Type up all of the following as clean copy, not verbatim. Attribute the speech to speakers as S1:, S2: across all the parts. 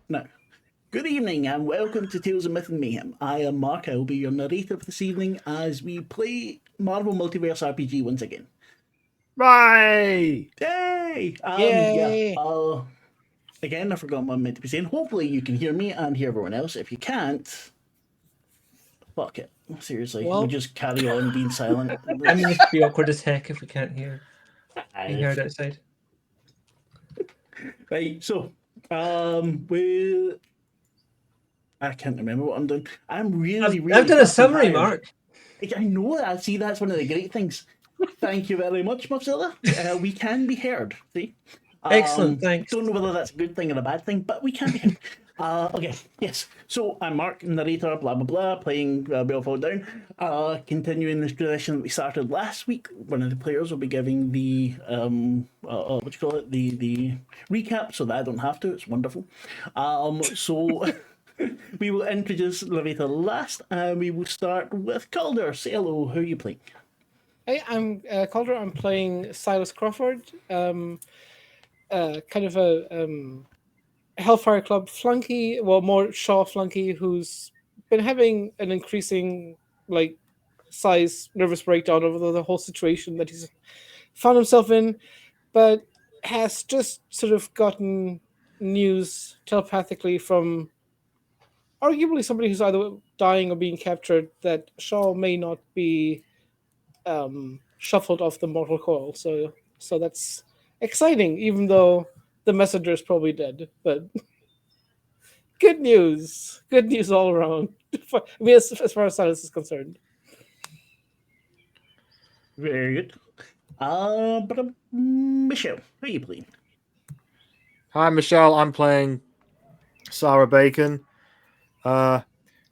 S1: No. Good evening and welcome to Tales of Myth and Mayhem. I am Marc. I will be your narrator for this evening as we play Marvel Multiverse RPG once again.
S2: Right!
S1: Yay!
S3: Yay!
S1: Again, I forgot what I'm meant to be saying. Hopefully you can hear me and hear everyone else. If you can't, fuck it. Seriously,
S3: Well-
S1: we'll just carry on being silent.
S4: I mean, it'd be awkward as heck if we can't hear being heard outside.
S1: Right, so, we... I can't remember what I'm doing. I'm really
S4: I've done a
S1: fucking
S4: summary,
S1: tired.
S4: Marc.
S1: I know that. See, that's one of the great things. Thank you very much, Mozilla. We can be heard. See?
S4: Excellent, thanks.
S1: Don't know whether that's a good thing or a bad thing, but we can be heard. Okay, yes. So I'm Marc, narrator, blah, blah, blah, playing Will Fall Down. Continuing this tradition that we started last week, one of the players will be giving the, what do you call it, the recap, so that I don't have to. It's wonderful. So... We will introduce Lavaita last, and we will start with Calder. Say hello, who are you playing?
S3: Hey, I'm Calder. I'm playing Silas Crawford, kind of a Hellfire Club flunky, well, more Shaw flunky, who's been having an increasing, size nervous breakdown over the whole situation that he's found himself in, but has just sort of gotten news telepathically from arguably somebody who's either dying or being captured that Shaw may not be shuffled off the mortal coil. So that's exciting, even though the messenger is probably dead. But good news all around. I mean, as far as Silas is concerned.
S1: Very good. But Michelle, who are you playing?
S2: Hi, Michelle. I'm playing Sarah Bacon.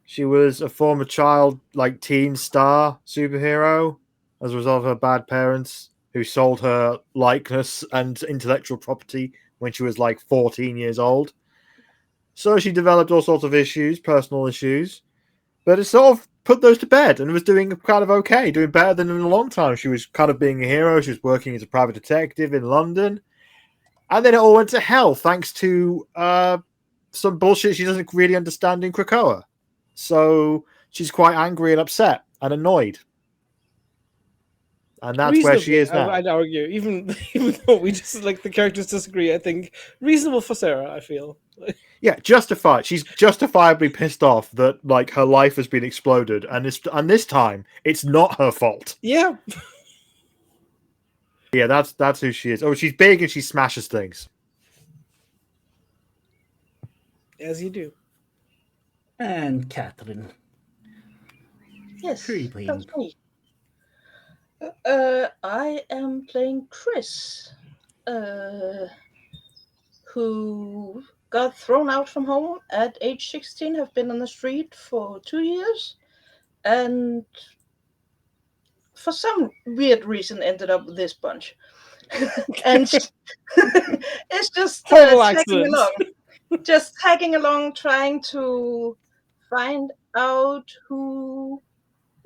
S2: She was a former child, teen star superhero as a result of her bad parents who sold her likeness and intellectual property when she was 14 years old. So she developed all sorts of issues, personal issues, but it sort of put those to bed and was doing kind of okay, doing better than in a long time. She was kind of being a hero. She was working as a private detective in London. And then it all went to hell thanks to some bullshit she doesn't really understand in Krakoa. So she's quite angry and upset and annoyed. And that's where she is now.
S3: I'd argue, even though we just the characters disagree, I think reasonable for Sarah, I feel.
S2: Yeah, justified. She's justifiably pissed off that her life has been exploded, and this time it's not her fault.
S3: Yeah.
S2: Yeah, that's who she is. Oh, she's big and she smashes things.
S3: As you do.
S1: And Kathrine.
S5: Yes,
S1: Who are you playing?
S5: that's me. I am playing Chris, who got thrown out from home at age 16, have been on the street for 2 years, and for some weird reason ended up with this bunch. And it's just tagging along. Just tagging along, trying to find out who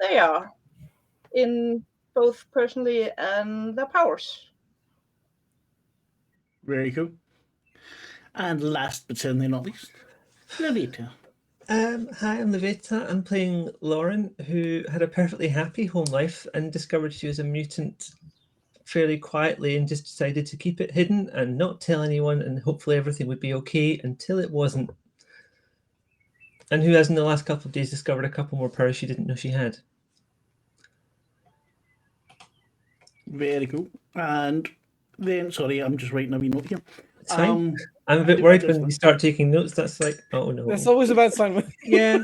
S5: they are in both personally and their powers.
S1: Very cool. And last but certainly not least, Narrator.
S4: Hi, I'm Lavaita. I'm playing Lauren, who had a perfectly happy home life and discovered she was a mutant fairly quietly and just decided to keep it hidden and not tell anyone, and hopefully everything would be okay until it wasn't. And who has in the last couple of days discovered a couple more powers she didn't know she had.
S1: Very cool. And then, sorry, I'm just writing a wee note here.
S4: It's fine. I'm a bit worried when you start taking notes. That's oh no.
S3: That's always a bad sign when,
S4: yeah.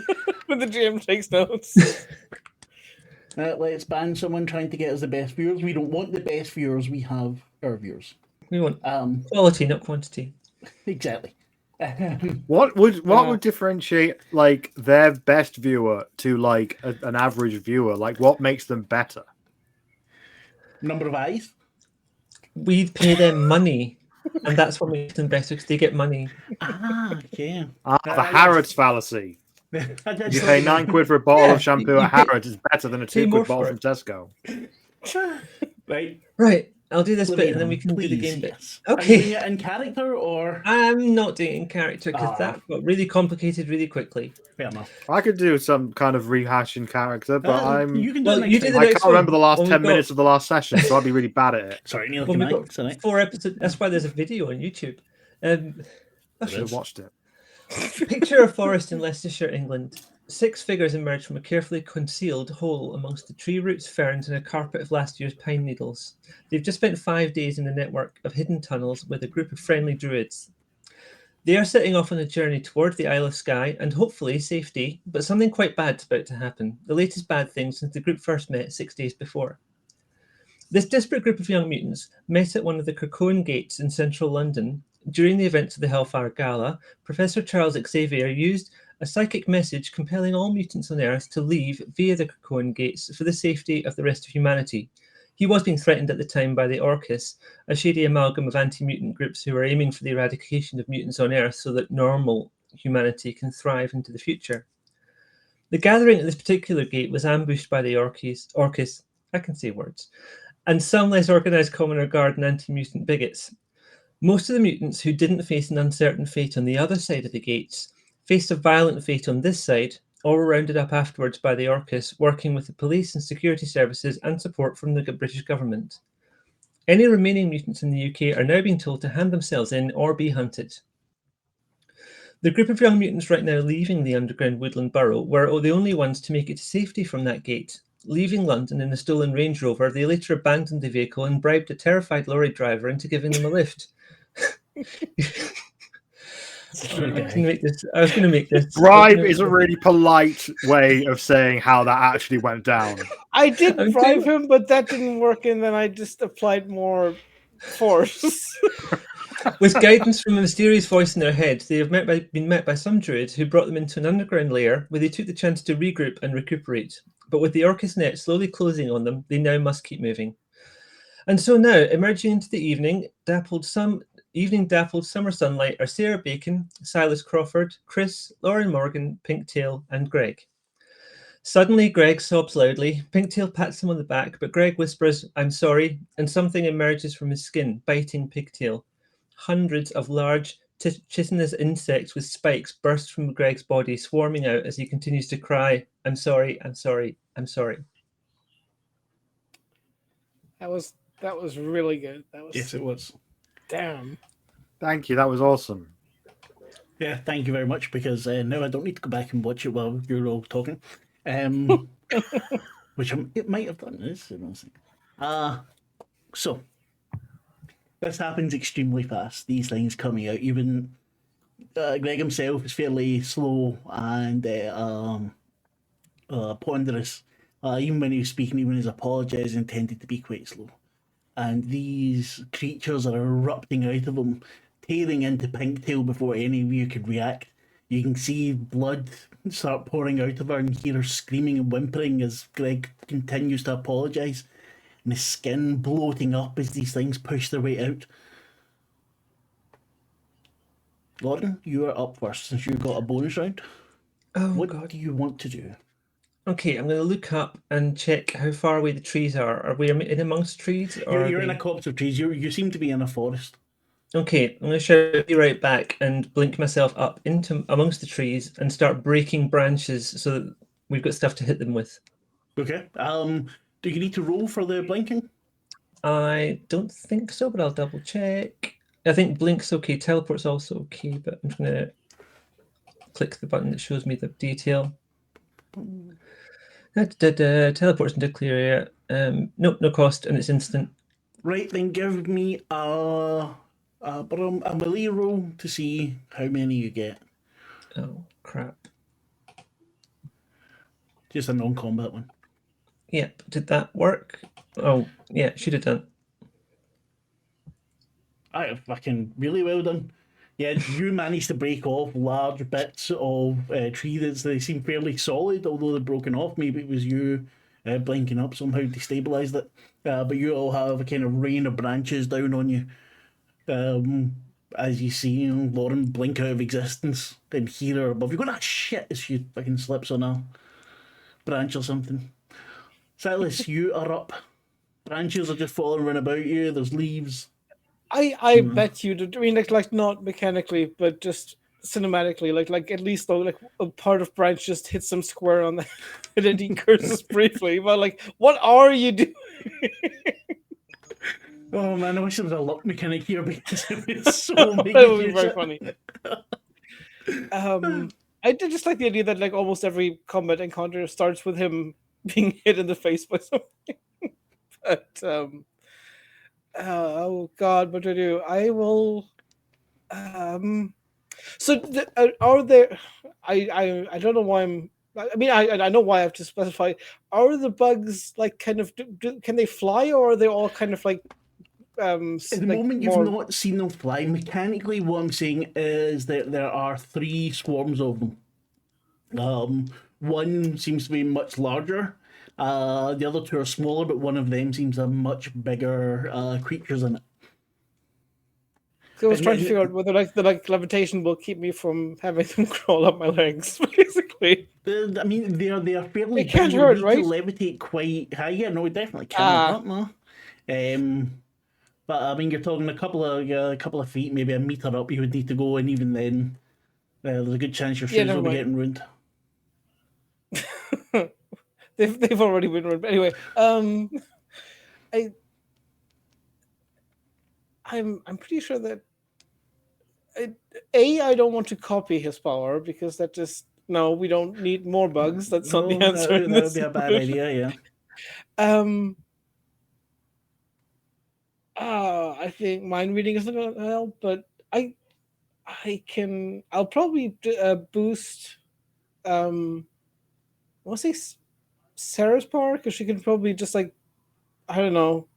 S3: when the GM takes notes.
S1: Let's ban someone trying to get us the best viewers. We don't want the best viewers. We have our viewers.
S4: We want quality, not quantity.
S1: Exactly.
S2: What would differentiate their best viewer to an average viewer? What makes them better?
S1: Number of eyes.
S4: We pay them money, and that's what makes them better because they get money.
S1: Yeah.
S2: The Harrods fallacy. You pay £9 for a bottle of shampoo at Harrods is better than a £2 bottle from Tesco.
S1: Right.
S4: Right. I'll do this bit and then we
S1: Lavaita,
S4: can do the
S1: please,
S4: game bit.
S1: yes. Are you
S4: Okay.
S1: doing it in character or?
S4: I'm not doing it in character because
S1: Ah.
S4: that got really complicated really quickly.
S1: Fair enough.
S2: I could do some kind of rehashing character, but
S1: You can do
S4: Well,
S1: it next
S4: you do
S1: time.
S4: the
S2: I
S4: next
S2: can't remember
S4: one.
S2: the last
S4: Well,
S2: 10
S4: we've
S2: minutes
S4: got-
S2: of the last session, so I'd be really bad at it.
S1: Sorry, neither
S4: Well,
S1: can
S4: we've
S1: I.
S4: got
S1: Sorry.
S4: 4 episodes. That's why there's a video on YouTube.
S2: I should have watched it.
S4: Picture a forest in Leicestershire, England. 6 figures emerge from a carefully concealed hole amongst the tree roots, ferns, and a carpet of last year's pine needles. They've just spent 5 days in a network of hidden tunnels with a group of friendly druids. They are setting off on a journey toward the Isle of Skye and hopefully safety, but something quite bad's about to happen. The latest bad thing since the group first met 6 days before. This disparate group of young mutants met at one of the Krakoan gates in central London. During the events of the Hellfire Gala, Professor Charles Xavier used a psychic message compelling all mutants on Earth to leave via the Krakoan gates for the safety of the rest of humanity. He was being threatened at the time by the Orchis, a shady amalgam of anti-mutant groups who are aiming for the eradication of mutants on Earth so that normal humanity can thrive into the future. The gathering at this particular gate was ambushed by the Orchis, I can say words, and some less organised Commoner Guard and anti-mutant bigots. Most of the mutants who didn't face an uncertain fate on the other side of the gates faced a violent fate on this side, or were rounded up afterwards by the Orchis, working with the police and security services and support from the British government. Any remaining mutants in the UK are now being told to hand themselves in or be hunted. The group of young mutants right now leaving the underground woodland burrow were the only ones to make it to safety from that gate. Leaving London in a stolen Range Rover, they later abandoned the vehicle and bribed a terrified lorry driver into giving them a lift. I was going to make this.
S2: Bribe is a really polite way of saying how that actually went down.
S3: I did
S4: I'm
S3: bribe
S4: doing-
S3: him, but that didn't work, and then I just applied more force.
S4: With guidance from a mysterious voice in their head, they have been met by some druids who brought them into an underground lair where they took the chance to regroup and recuperate. But with the Orchis net slowly closing on them, they now must keep moving. And so now, emerging into the evening dappled summer sunlight are Sarah Bacon, Silas Crawford, Chris, Lauren Morgan, Pinktail, and Greg. Suddenly, Greg sobs loudly. Pinktail pats him on the back, but Greg whispers, "I'm sorry," and something emerges from his skin, biting Pigtail. Hundreds of large, chitinous insects with spikes burst from Greg's body, swarming out as he continues to cry, "I'm sorry, I'm sorry, I'm sorry."
S3: That was really good. That was
S1: Yes, it was.
S3: damn.
S2: Thank you, that was awesome.
S1: Yeah, thank you very much, because now I don't need to go back and watch it while you're all talking. Which it might have done this. So, this happens extremely fast, these things coming out. Even Greg himself is fairly slow and ponderous. Even when he was speaking, even his apologies intended to be quite slow. And these creatures are erupting out of him, tearing into Pinktail before any of you could react. You can see blood start pouring out of her and hear her screaming and whimpering as Greg continues to apologise, and his skin bloating up as these things push their way out. Lauren, you are up first since you got a bonus round.
S4: Oh,
S1: What
S4: God.
S1: do you want to do?
S4: Okay, I'm going to look up and check how far away the trees are. Are we in amongst trees? Or
S1: You're
S4: are
S1: in a
S4: they...
S1: copse of trees. You seem to be in a forest.
S4: Okay, I'm going to shout you right back and blink myself up into amongst the trees and start breaking branches so that we've got stuff to hit them with.
S1: Okay. Do you need to roll for the blinking?
S4: I don't think so, but I'll double check. I think blink's okay. Teleport's also okay, but I'm just going to click the button that shows me the detail. Teleports into clear area. Nope, no cost, and it's instant.
S1: Right, then give me a melee roll to see how many you get.
S4: Oh, crap.
S1: Just a non-combat one.
S4: Yep, did that work? Oh, yeah, should have done.
S1: Fucking really well done. Yeah, you managed to break off large bits of tree they seem fairly solid, although they're broken off. Maybe it was you blinking up somehow destabilised it. But you all have a kind of rain of branches down on you. As you see Lauren blink out of existence and hear her above you go, "Ah, shit," as she fucking slips on a branch or something. Silas, you are up. branches are just falling around about you. There's leaves.
S3: I bet you did. I mean, like not mechanically, but just cinematically. Like at least though, like a part of branch just hits him square on the head, and he curses briefly. But like, what are you doing?
S1: Oh man, I wish there was a luck mechanic here because it's so
S3: That
S1: making
S3: would be
S1: you
S3: very
S1: shit.
S3: funny. I did just like the idea that like almost every combat encounter starts with him being hit in the face by something. But oh god, what do I do? I will. So are there? I don't know why I'm. I mean, I know why I have to specify. Are the bugs like kind of can they fly, or are they all kind of like
S1: At the
S3: like
S1: moment,
S3: more...
S1: you've not seen them fly. Mechanically, what I'm saying is that there are 3 swarms of them. One seems to be much larger. The other 2 are smaller, but one of them seems to have much bigger creatures in it.
S3: So I was trying to figure out whether like the levitation will keep me from having them crawl up my legs, basically.
S1: I mean, they are fairly.
S3: It can't
S1: big.
S3: hurt,
S1: You
S3: right?
S1: can levitate quite high. Yeah, no, it definitely can't. No. But I mean, you're talking a couple of feet, maybe a meter up. You would need to go, and even then, there's a good chance your shoes
S3: never
S1: will be
S3: mind.
S1: getting ruined.
S3: they've already been ruined. But anyway, I'm pretty sure that I don't want to copy his power because that just no, we don't need more bugs. That's not the answer.
S1: That would be a bad idea. Yeah.
S3: I think mind reading isn't going to help, but I'll probably boost. What's say Sarah's power because she can probably just like I don't know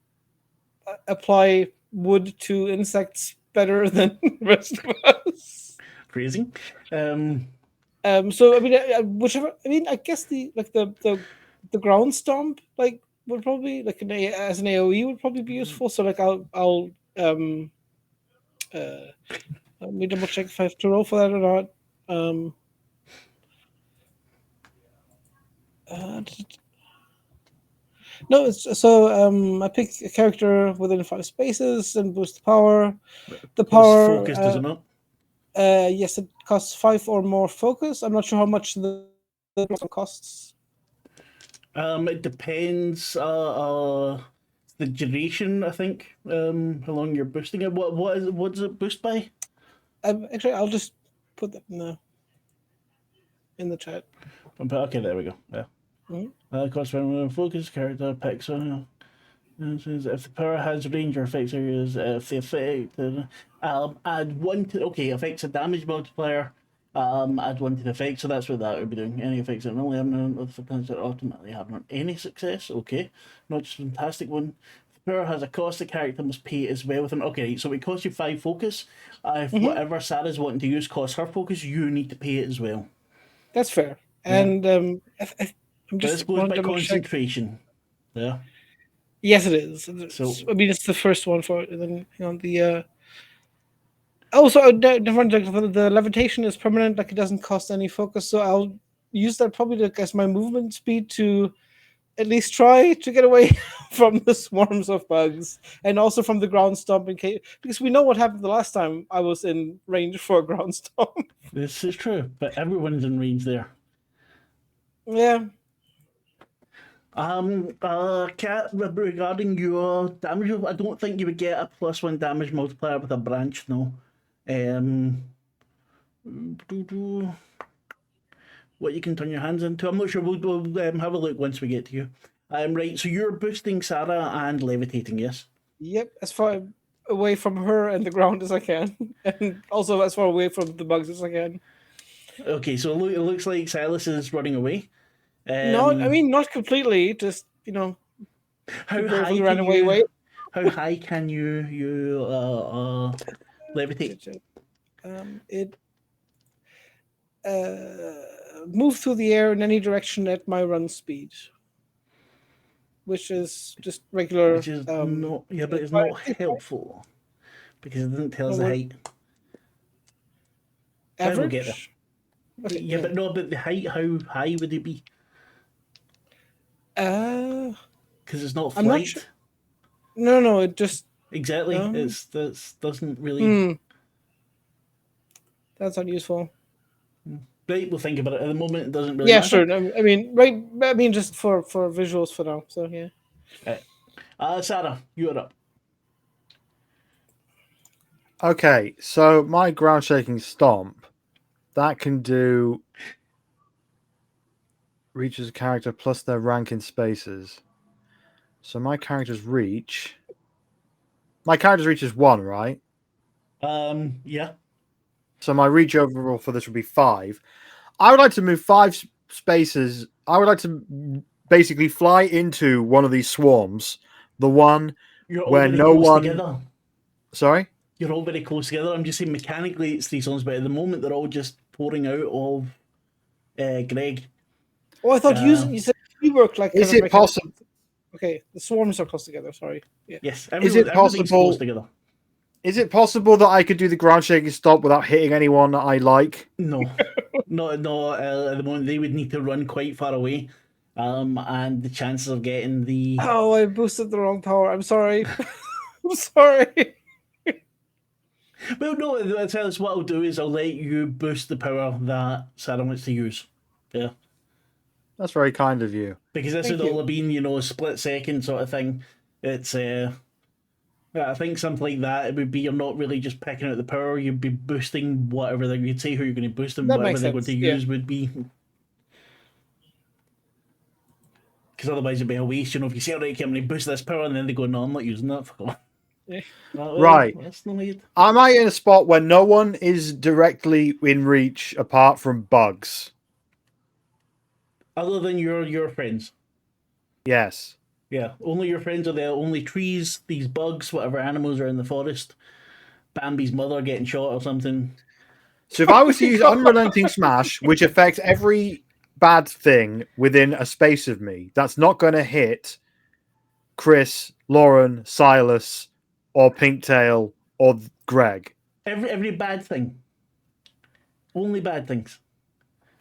S3: apply wood to insects better than the rest of us.
S1: Crazy.
S3: So I mean, whichever. I mean, I guess the ground stomp like would probably like as an AOE would probably be useful. So like I'll let me double check if I have to roll for that or not. No, it's so I pick a character within 5 spaces and boost the power. The power
S1: focused, is it not?
S3: yes, it costs 5 or more focus. I'm not sure how much the costs.
S1: It depends. The duration, I think. How long you're boosting it. What does it boost by?
S3: Actually, I'll just put that in the chat.
S1: Okay, there we go. Yeah. Cost for focus character picks. If the power has range or affects areas, if the effect, add 1 to affects a damage multiplier. Add 1 to the effect, so that's what that would be doing. Any effects that only have of the plans that ultimately have not any success. Okay, not just fantastic one. If the power has a cost, the character must pay as well with an. Okay, so it costs you 5 focus. If whatever Sarah's wanting to use costs her focus, you need to pay it as well.
S3: That's fair. And I'm just
S1: this goes by concentration. Yeah.
S3: Yes, it is. So I mean, it's the first one for it. And then the. Also, the levitation is permanent, like it doesn't cost any focus. So I'll use that probably as my movement speed to at least try to get away from the swarms of bugs and also from the ground stomp in case because we know what happened the last time I was in range for a ground stomp.
S1: This is true, but everyone's in range there.
S3: Yeah.
S1: Kat, regarding your damage, I don't think you would get a +1 damage multiplier with a branch, no. What you can turn your hands into, I'm not sure. We'll have a look once we get to you. Right, so you're boosting Sarah and levitating, yes?
S3: Yep, as far away from her and the ground as I can, and also as far away from the bugs as I can.
S1: Okay, so it looks like Silas is running away.
S3: I mean, not completely. Just
S1: how high
S3: ran away.
S1: How high can you levitate?
S3: It move through the air in any direction at my run speed, which is just regular.
S1: Which is not, yeah, but it's not helpful because it doesn't tell us the height.
S3: Average.
S1: We'll get there. Okay, yeah, but no, but the height. How high would it be?
S3: Because
S1: it's not flight.
S3: No, it just
S1: Exactly.
S3: Um,
S1: It doesn't really.
S3: that's unuseful.
S1: Right, we'll think about it. At the moment, it doesn't really
S3: Yeah,
S1: matter.
S3: sure. I mean, right. I mean, just for visuals for now. So yeah.
S1: Sarah, you're up.
S2: Okay, so my ground shaking stomp, that can do reaches a character plus their rank in spaces. So my character's reach is 1, right?
S1: Yeah.
S2: So my reach overall for this would be 5. I would like to move 5 spaces. I would like to basically fly into one of these swarms, the one
S1: You're all
S2: where
S1: very
S2: no
S1: close
S2: one.
S1: together.
S2: Sorry.
S1: You're all very close together. I'm just saying mechanically it's 3 zones, but at the moment they're all just pouring out of Greg.
S3: Oh, I thought you said you work like.
S2: Is
S3: kind of
S2: it possible?
S3: Okay, the swarms are close together. Sorry. Yeah.
S1: Yes,
S2: Is it
S1: everything's
S2: possible?
S1: close together.
S2: Is it possible that I could do the ground shaking stop without hitting anyone that I like?
S1: No, no. At the moment, they would need to run quite far away, and the chances of getting the
S3: Oh, I boosted the wrong power. I'm sorry. I'm sorry.
S1: well, no. I'll tell us what I'll do is I'll let you boost the power that Sarah wants to use. Yeah,
S2: That's very kind of you.
S1: because this
S3: Thank
S1: would all
S3: you.
S1: have been a split second sort of thing. It's yeah, I think something like that. It would be you're not really just picking out the power. You'd be boosting whatever you'd say who you're going to boost and
S3: That
S1: whatever
S3: makes
S1: they're going
S3: sense.
S1: to
S3: Yeah.
S1: use would be. Because otherwise it'd be a waste. If you say, alright, I'm going to boost this power, and then they go, no, I'm not using that. For
S3: Yeah.
S2: Right.
S1: That's not it.
S2: Am I in a spot where no one is directly in reach apart from bugs?
S1: Other than your friends.
S2: Yes.
S1: Yeah, only your friends are there. Only trees, these bugs, whatever animals are in the forest. Bambi's mother getting shot or something.
S2: So if I was to use Unrelenting Smash, which affects every bad thing within a space of me, that's not going to hit Chris, Lauren, Silas, or Pinktail, or Greg.
S1: Every bad thing. Only bad things.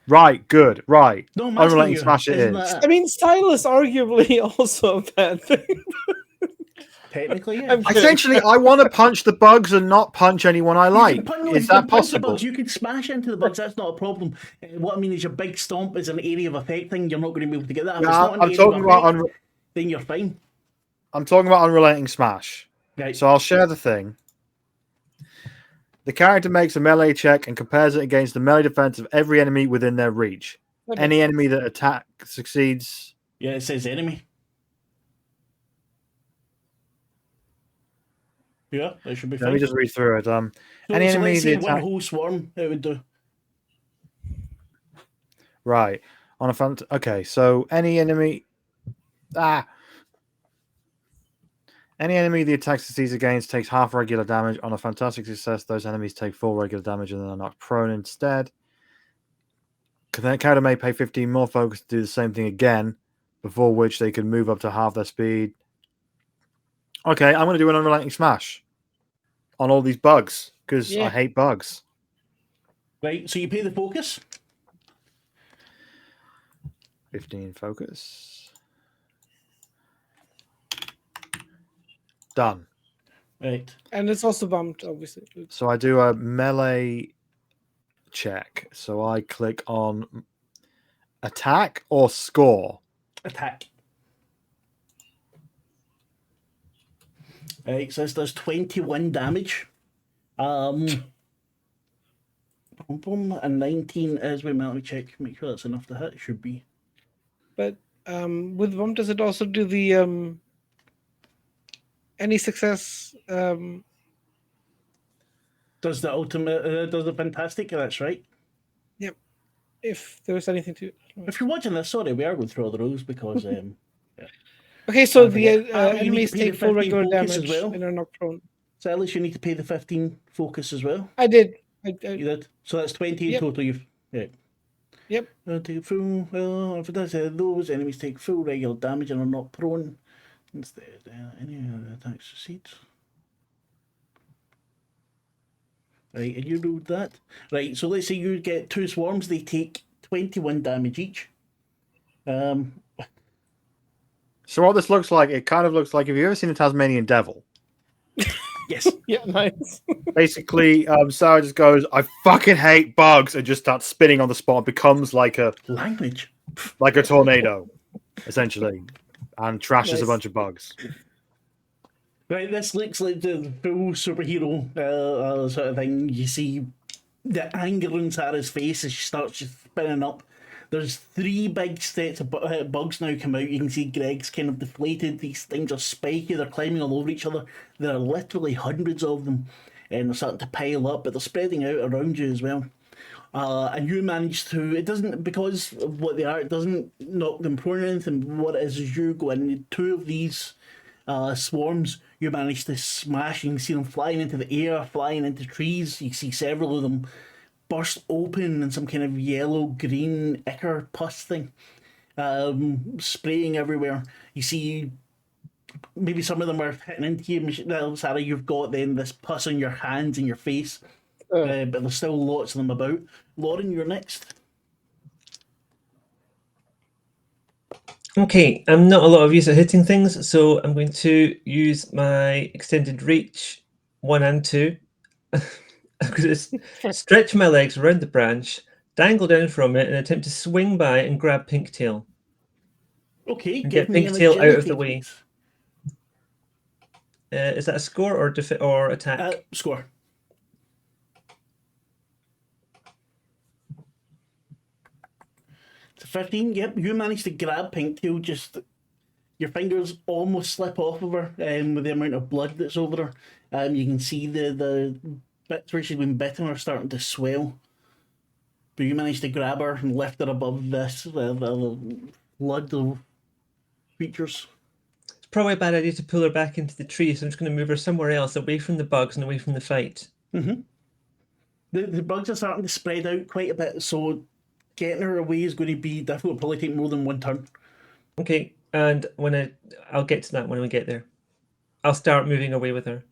S2: Right, good, right.
S1: No, I'm asking
S2: Unrelenting
S1: you.
S2: Smash it
S1: Isn't
S2: is.
S1: that
S3: I mean, Silas arguably also a bad thing.
S1: technically, yeah.
S3: I'm kidding.
S2: Essentially, I want to punch the bugs and not punch anyone I
S1: You
S2: like.
S1: can punch, no,
S2: Is
S1: you can
S2: that
S1: punch the
S2: possible?
S1: bugs. You can smash into the bugs. That's not a problem. What I mean is your big stomp is an area of effect thing. You're not going to be able to get that. If it's
S2: Yeah,
S1: not an
S2: I'm
S1: area
S2: talking
S1: of
S2: about
S1: effect, then you're fine.
S2: I'm talking about Unrelenting Smash.
S1: Right.
S2: So I'll share the thing. The character makes a melee check and compares it against the melee defense of every enemy within their reach.
S3: That
S2: Any
S3: makes
S2: enemy that attack succeeds.
S1: Yeah, it says enemy. Yeah, that should be fine.
S2: Let me just read through it.
S1: So,
S2: any
S1: so
S2: enemy
S1: let's say
S2: that
S1: one
S2: attack.
S1: whole swarm, it would do.
S2: Right. On a front. Okay, so any enemy. Any enemy the attack succeeds against takes half regular damage. On a fantastic success, those enemies take full regular damage and then are knocked prone instead. The character may pay 15 more focus to do the same thing again, before which they can move up to half their speed. Okay, I'm going to do an Unrelenting Smash on all these bugs, because I hate bugs.
S1: Right, so you pay the focus.
S2: 15 focus. Done.
S1: Right.
S3: And it's also bumped, obviously.
S2: So I do a melee check. So I click on attack or score.
S1: Attack. Right, so this does 21 damage. Boom, boom, and 19 is, wait a minute, let me check, make sure that's enough to hit. It should be.
S3: But with bump, does it also do the any success?
S1: Does the ultimate, does the fantastic, that's right.
S3: Yep. If there's anything to.
S1: If you're watching this, sorry, we are going through all the rules because.
S3: Okay, so
S1: I forget.
S3: the
S1: You need
S3: enemies
S1: to pay the
S3: take full
S1: 15
S3: regular
S1: focus as
S3: damage
S1: well.
S3: and are knocked prone.
S1: So at least you need to pay the 15 focus as well.
S3: I did.
S1: You did. So that's 20 in total. You've. Yeah.
S3: Yep.
S1: Take full. Well, if it does, those enemies take full regular damage and are not prone. Instead, any attack succeeds. Right, and you rolled that. Right, so let's say you get 2 swarms. They take 21 damage each.
S2: So what this looks like, it kind of looks like, have you ever seen a Tasmanian devil?
S1: Yes.
S3: Yeah, nice.
S2: Basically, Sarah just goes, I fucking hate bugs, and just starts spinning on the spot and becomes like a
S1: Language.
S2: tornado, essentially, and trashes a
S3: Nice.
S2: bunch of bugs.
S1: Right, this looks like the full superhero sort of thing. You see the anger on Sarah's face as she starts just spinning up. There's 3 big sets of bugs now come out. You can see Greg's kind of deflated. These things are spiky. They're climbing all over each other. There are literally hundreds of them, and they're starting to pile up, but they're spreading out around you as well. And you manage to, it doesn't, because of what they are, it doesn't knock them prone or anything. What it is you go in, 2 of these swarms, you manage to smash. You can see them flying into the air, flying into trees. You see several of them burst open in some kind of yellow-green ichor pus thing, spraying everywhere. You see maybe some of them are hitting into you. Sarah, you've got then this pus on your hands and your face, but there's still lots of them about. Lauren, you're next.
S4: Okay, I'm not a lot of use at hitting things, so I'm going to use my extended reach 1 and 2. I'm going to stretch my legs around the branch, dangle down from it, and attempt to swing by and grab Pinktail.
S1: Okay,
S4: And
S1: give
S4: get
S1: me an
S4: Pinktail out of
S1: agility,
S4: the way.
S1: please.
S4: Is that a score or attack?
S1: Score. It's a 15. Yep, you managed to grab Pinktail. Just your fingers almost slip off of her, with the amount of blood that's over her. You can see the bits where she's been bitten are starting to swell. But you managed to grab her and lift her above this the flood of creatures.
S4: It's probably a bad idea to pull her back into the tree, so I'm just going to move her somewhere else, away from the bugs and away from the fight.
S1: Mm-hmm. The bugs are starting to spread out quite a bit, so getting her away is going to be difficult. It'll probably take more than 1 turn.
S4: Okay, and I'll get to that when we get there. I'll start moving away with her.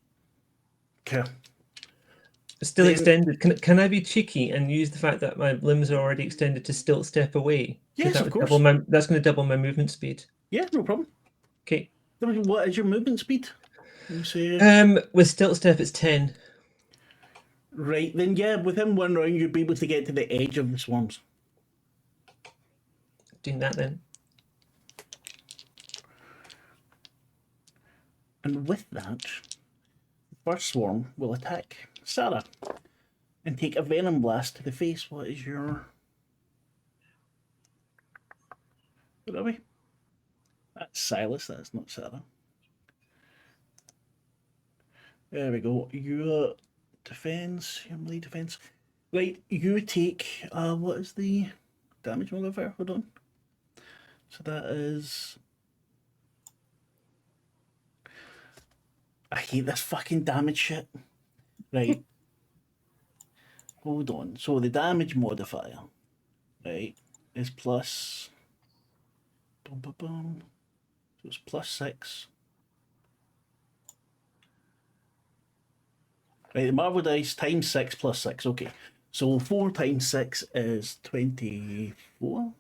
S1: Okay.
S4: Still extended. Can I be cheeky and use the fact that my limbs are already extended to still step away?
S1: Yes,
S4: that
S1: of course.
S4: That's going to double my movement speed.
S1: Yeah, no problem.
S4: Okay.
S1: What is your movement speed? You say...
S4: With stilt step, it's 10.
S1: Right, then yeah, within 1 round you'd be able to get to the edge of the swarms.
S4: Doing that then.
S1: And with that, the first swarm will attack Sarah and take a venom blast to the face. What is your... Where are we? That's Silas, that's not Sarah. There we go. Your defense, your melee defense. Right, you take, what is the damage modifier? Hold on. So that is... I hate this fucking damage shit. Right. Hold on. So the damage modifier, right, is plus... Boom, boom, boom. So it's plus 6. Right, the Marvel dice times 6 plus 6. Okay. So 4 times 6 is 24.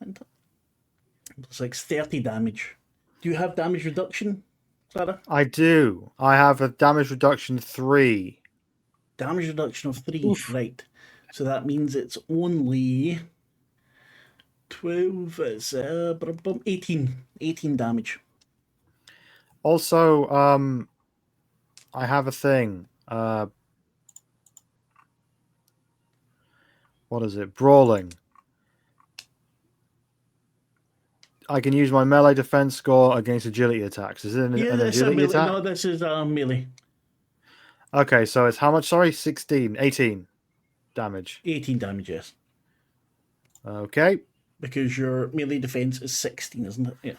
S1: Plus 6, 30 damage. Do you have damage reduction, Sarah?
S2: I do. I have a damage reduction 3.
S1: Damage reduction of 3.
S3: Oof.
S1: Right. So that means it's only 12. It's 18. 18 damage.
S2: Also, I have a thing. What is it? Brawling. I can use my melee defense score against agility attacks. Is it an agility attack?
S1: No, this is melee.
S2: Okay, so it's how much? Sorry, 18 damage.
S1: 18 damage, yes.
S2: Okay.
S1: Because your melee defense is 16, isn't it? Yeah.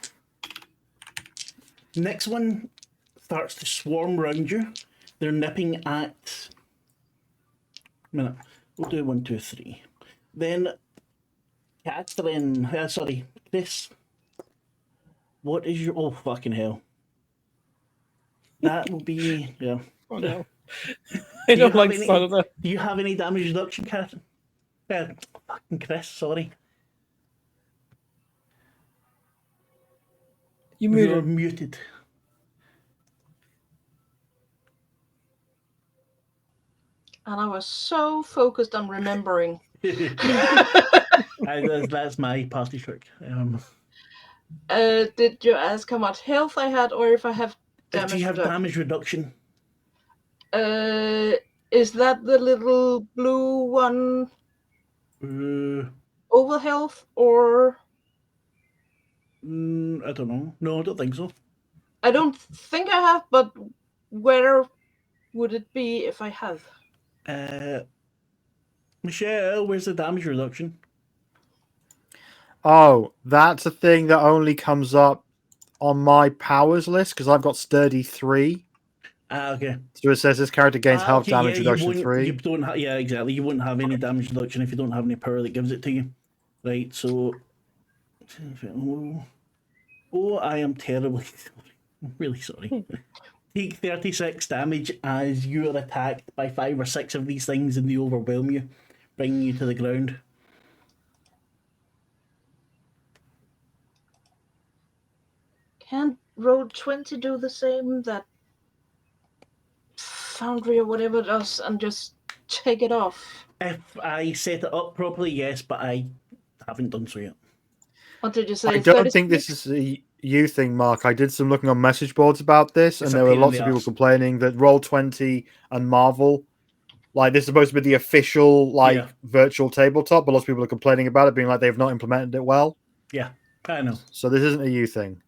S1: Next one starts to swarm around you. They're nipping at... A minute. We'll do 1, 2, 3. Then Kathrine... sorry, Chris. What is your... Oh, fucking hell. That will be... Yeah.
S3: Oh no. I don't like the sound of that.
S1: Do you have any damage reduction, Kathrine? Fucking Chris, sorry.
S3: You
S1: You're
S3: muted.
S1: muted.
S5: And I was so focused on remembering.
S1: That's my party trick.
S5: Did you ask how much health I had, or if I have damage
S1: Do you have
S5: reduction?
S1: damage reduction?
S5: Is that the little blue one over health, or?
S1: I don't know. No, I don't think so.
S5: I don't think I have, but where would it be if I have?
S1: Michelle, where's the damage reduction?
S2: Oh, that's a thing that only comes up on my powers list because I've got sturdy 3.
S1: Okay.
S2: So it says this character gains health
S1: Okay,
S2: damage
S1: yeah,
S2: reduction 3.
S1: You don't have, yeah, exactly. You wouldn't have any damage reduction if you don't have any power that gives it to you. Right, so. Oh, I am terribly sorry. I'm really sorry. Take 36 damage as you are attacked by 5 or 6 of these things and they overwhelm you, bringing you to the ground.
S5: Can't Roll20 do the same that Foundry or whatever does and just take it off?
S1: If I set it up properly, yes, but I haven't done so yet.
S5: What did you say?
S2: I don't
S5: 36?
S2: think this is a you thing, Mark. I did some looking on message boards about this, and
S1: It's a
S2: there were
S1: pain in
S2: lots
S1: the
S2: of people
S1: arse.
S2: complaining that Roll20 and Marvel, like, this is supposed to be the official, like,
S1: Yeah.
S2: virtual tabletop, but lots of people are complaining about it, being like they've not implemented it well.
S1: Yeah, I know.
S2: So this isn't a you thing.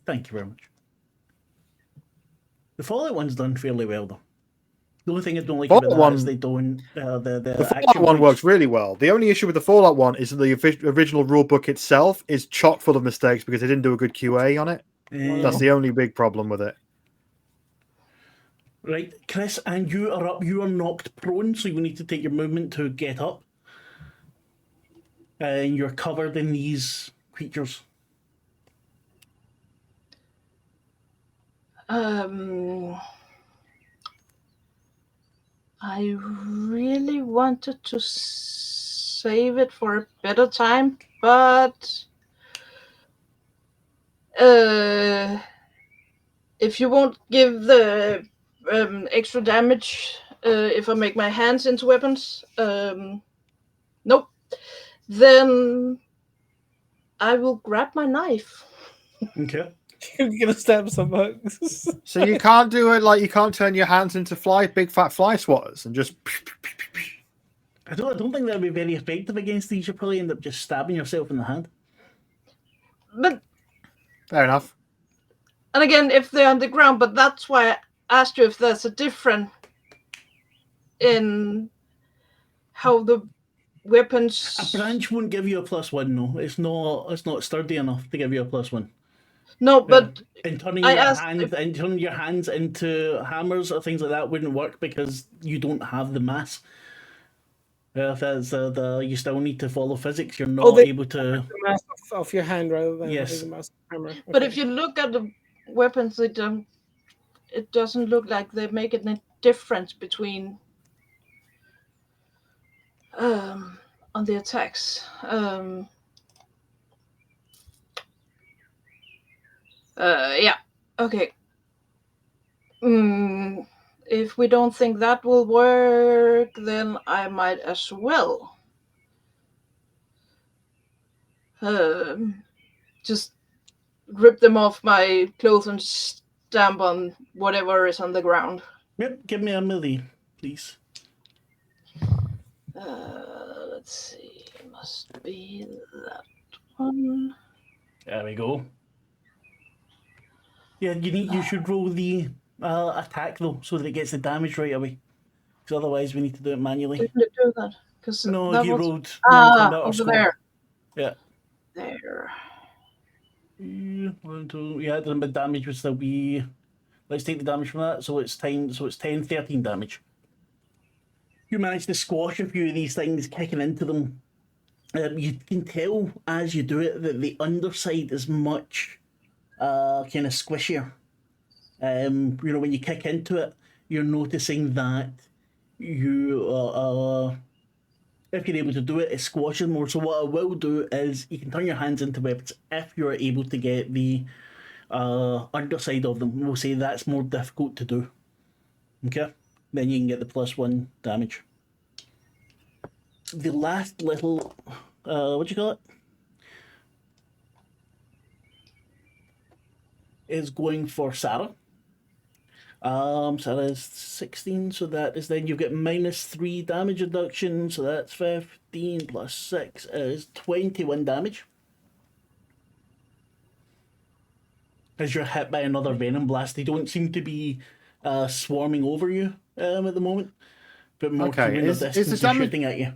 S1: Thank you very much. The Fallout one's done fairly well, though. The only thing I don't like about
S2: Fallout
S1: that is
S2: one-
S1: they don't the
S2: The Fallout
S1: action
S2: one
S1: points.
S2: works really well. The only issue with the Fallout one is that the original rulebook itself is chock full of mistakes because they didn't do a good QA on it. That's the only big problem with it.
S1: Right, Chris, and you are up. You are knocked prone, so you need to take your movement to get up. And you're covered in these creatures.
S5: I really wanted to save it for a better time, but if you won't give the extra damage if I make my hands into weapons, nope, then I will grab my knife.
S1: Okay.
S3: You're gonna stab some bugs.
S2: So you can't do it like you can't turn your hands into big fat fly swatters and just.
S1: I don't think that would be very effective against these. You'll probably end up just stabbing yourself in the hand.
S5: But
S2: Fair enough.
S5: and again, if they're on the ground, but that's why I asked you if there's a difference in how the weapons.
S1: A branch won't give you a +1, no. It's not sturdy enough to give you a +1.
S5: No, but
S1: And turning
S5: I
S1: your
S5: asked
S1: and turning your hands into hammers or things like that wouldn't work because you don't have the mass. If it's you still need to follow physics. You're not able to.
S3: The mass of your hand rather than
S1: Yes.
S3: having the mass of hammer.
S5: But
S3: Okay.
S5: if you look at the weapons, it doesn't look like they make a difference between on the attacks. Yeah. Okay. If we don't think that will work, then I might as well just rip them off my clothes and stamp on whatever is on the ground.
S1: Yep, give me a melee, please.
S5: Let's see. It must be that one.
S1: There we go. Yeah, you should roll the attack though, so that it gets the damage right away. Because otherwise, we need to do it manually.
S5: Didn't it do that? Because
S1: No,
S5: that
S1: you
S5: was
S1: rolled non-combat or
S5: over
S1: score.
S5: there.
S1: Yeah.
S5: There.
S1: 1, 2. Yeah, the damage would still be. Let's take the damage from that. So it's 10. So it's 10, 13 damage. You manage to squash a few of these things, kicking into them. You can tell as you do it that the underside is much kind of squishier. When you kick into it, you're noticing that you if you're able to do it, it squashes more. So what I will do is you can turn your hands into weapons if you're able to get the underside of them. We'll say that's more difficult to do. Okay? Then you can get the +1 damage. The last little, what do you call it? Is going for Sarah. Sarah is 16, so that is then you get -3 damage reduction, so that's 15 plus 6 is 21 damage. As you're hit by another venom blast, they don't seem to be swarming over you at the moment, but more
S2: Okay,
S1: keeping
S2: is
S1: the
S2: the
S1: distance and
S2: damage-
S1: shooting at you.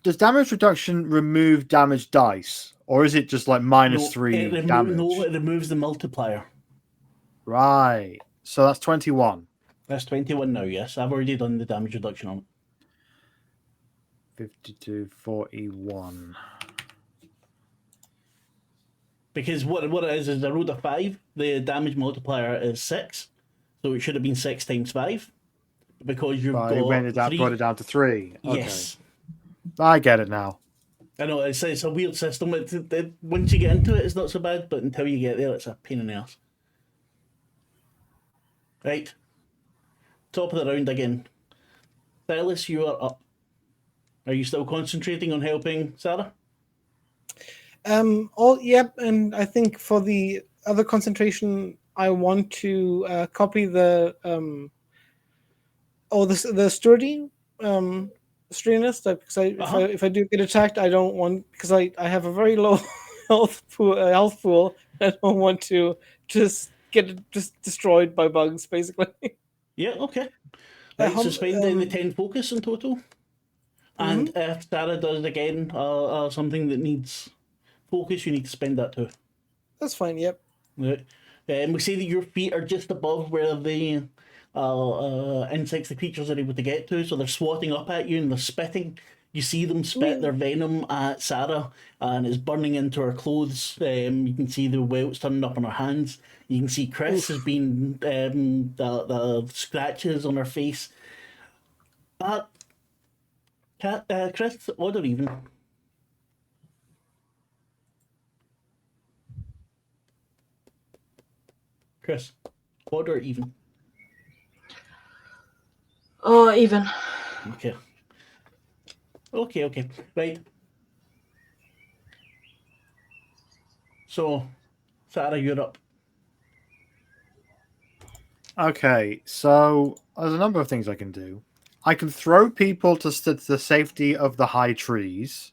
S2: Does damage reduction remove damage dice, or is it just like -3 damage?
S1: No, it removes the multiplier.
S2: Right. So that's 21.
S1: That's 21 now, yes. I've already done the damage reduction on it.
S2: 52, 41.
S1: Because what it is I rolled a 5, the damage multiplier is 6, so it should have been 6 times 5. Because you've
S2: Right, it
S1: got 3.
S2: brought it down to 3. Okay.
S1: Yes.
S2: I get it now.
S1: I know, it's a weird system. Once you get into it, it's not so bad, but until you get there, it's a pain in the ass. Right. Top of the round again. Silas, you are up. Are you still concentrating on helping Sarah?
S3: Yep, and I think for the other concentration, I want to copy the sturdy sturdiness. Because if I do get attacked, I don't want, because I have a very low health pool. I don't want to just get destroyed by bugs, basically.
S1: Yeah, okay. Right, so spend the 10 focus in total. And if Sarah does again something that needs focus, you need to spend that too.
S3: That's fine, yep.
S1: Right. We say that your feet are just above where the insects, the creatures are able to get to, so they're swatting up at you and they're spitting. You see them spit their venom at Sarah, and it's burning into her clothes. You can see the welts turning up on her hands. You can see Chris has been the scratches on her face. Chris, odd or even? Chris, odd or even?
S5: Oh, even.
S1: Okay. Okay. Right. So, Sarah, you're up.
S2: Okay, so there's a number of things I can do. I can throw people to the safety of the high trees,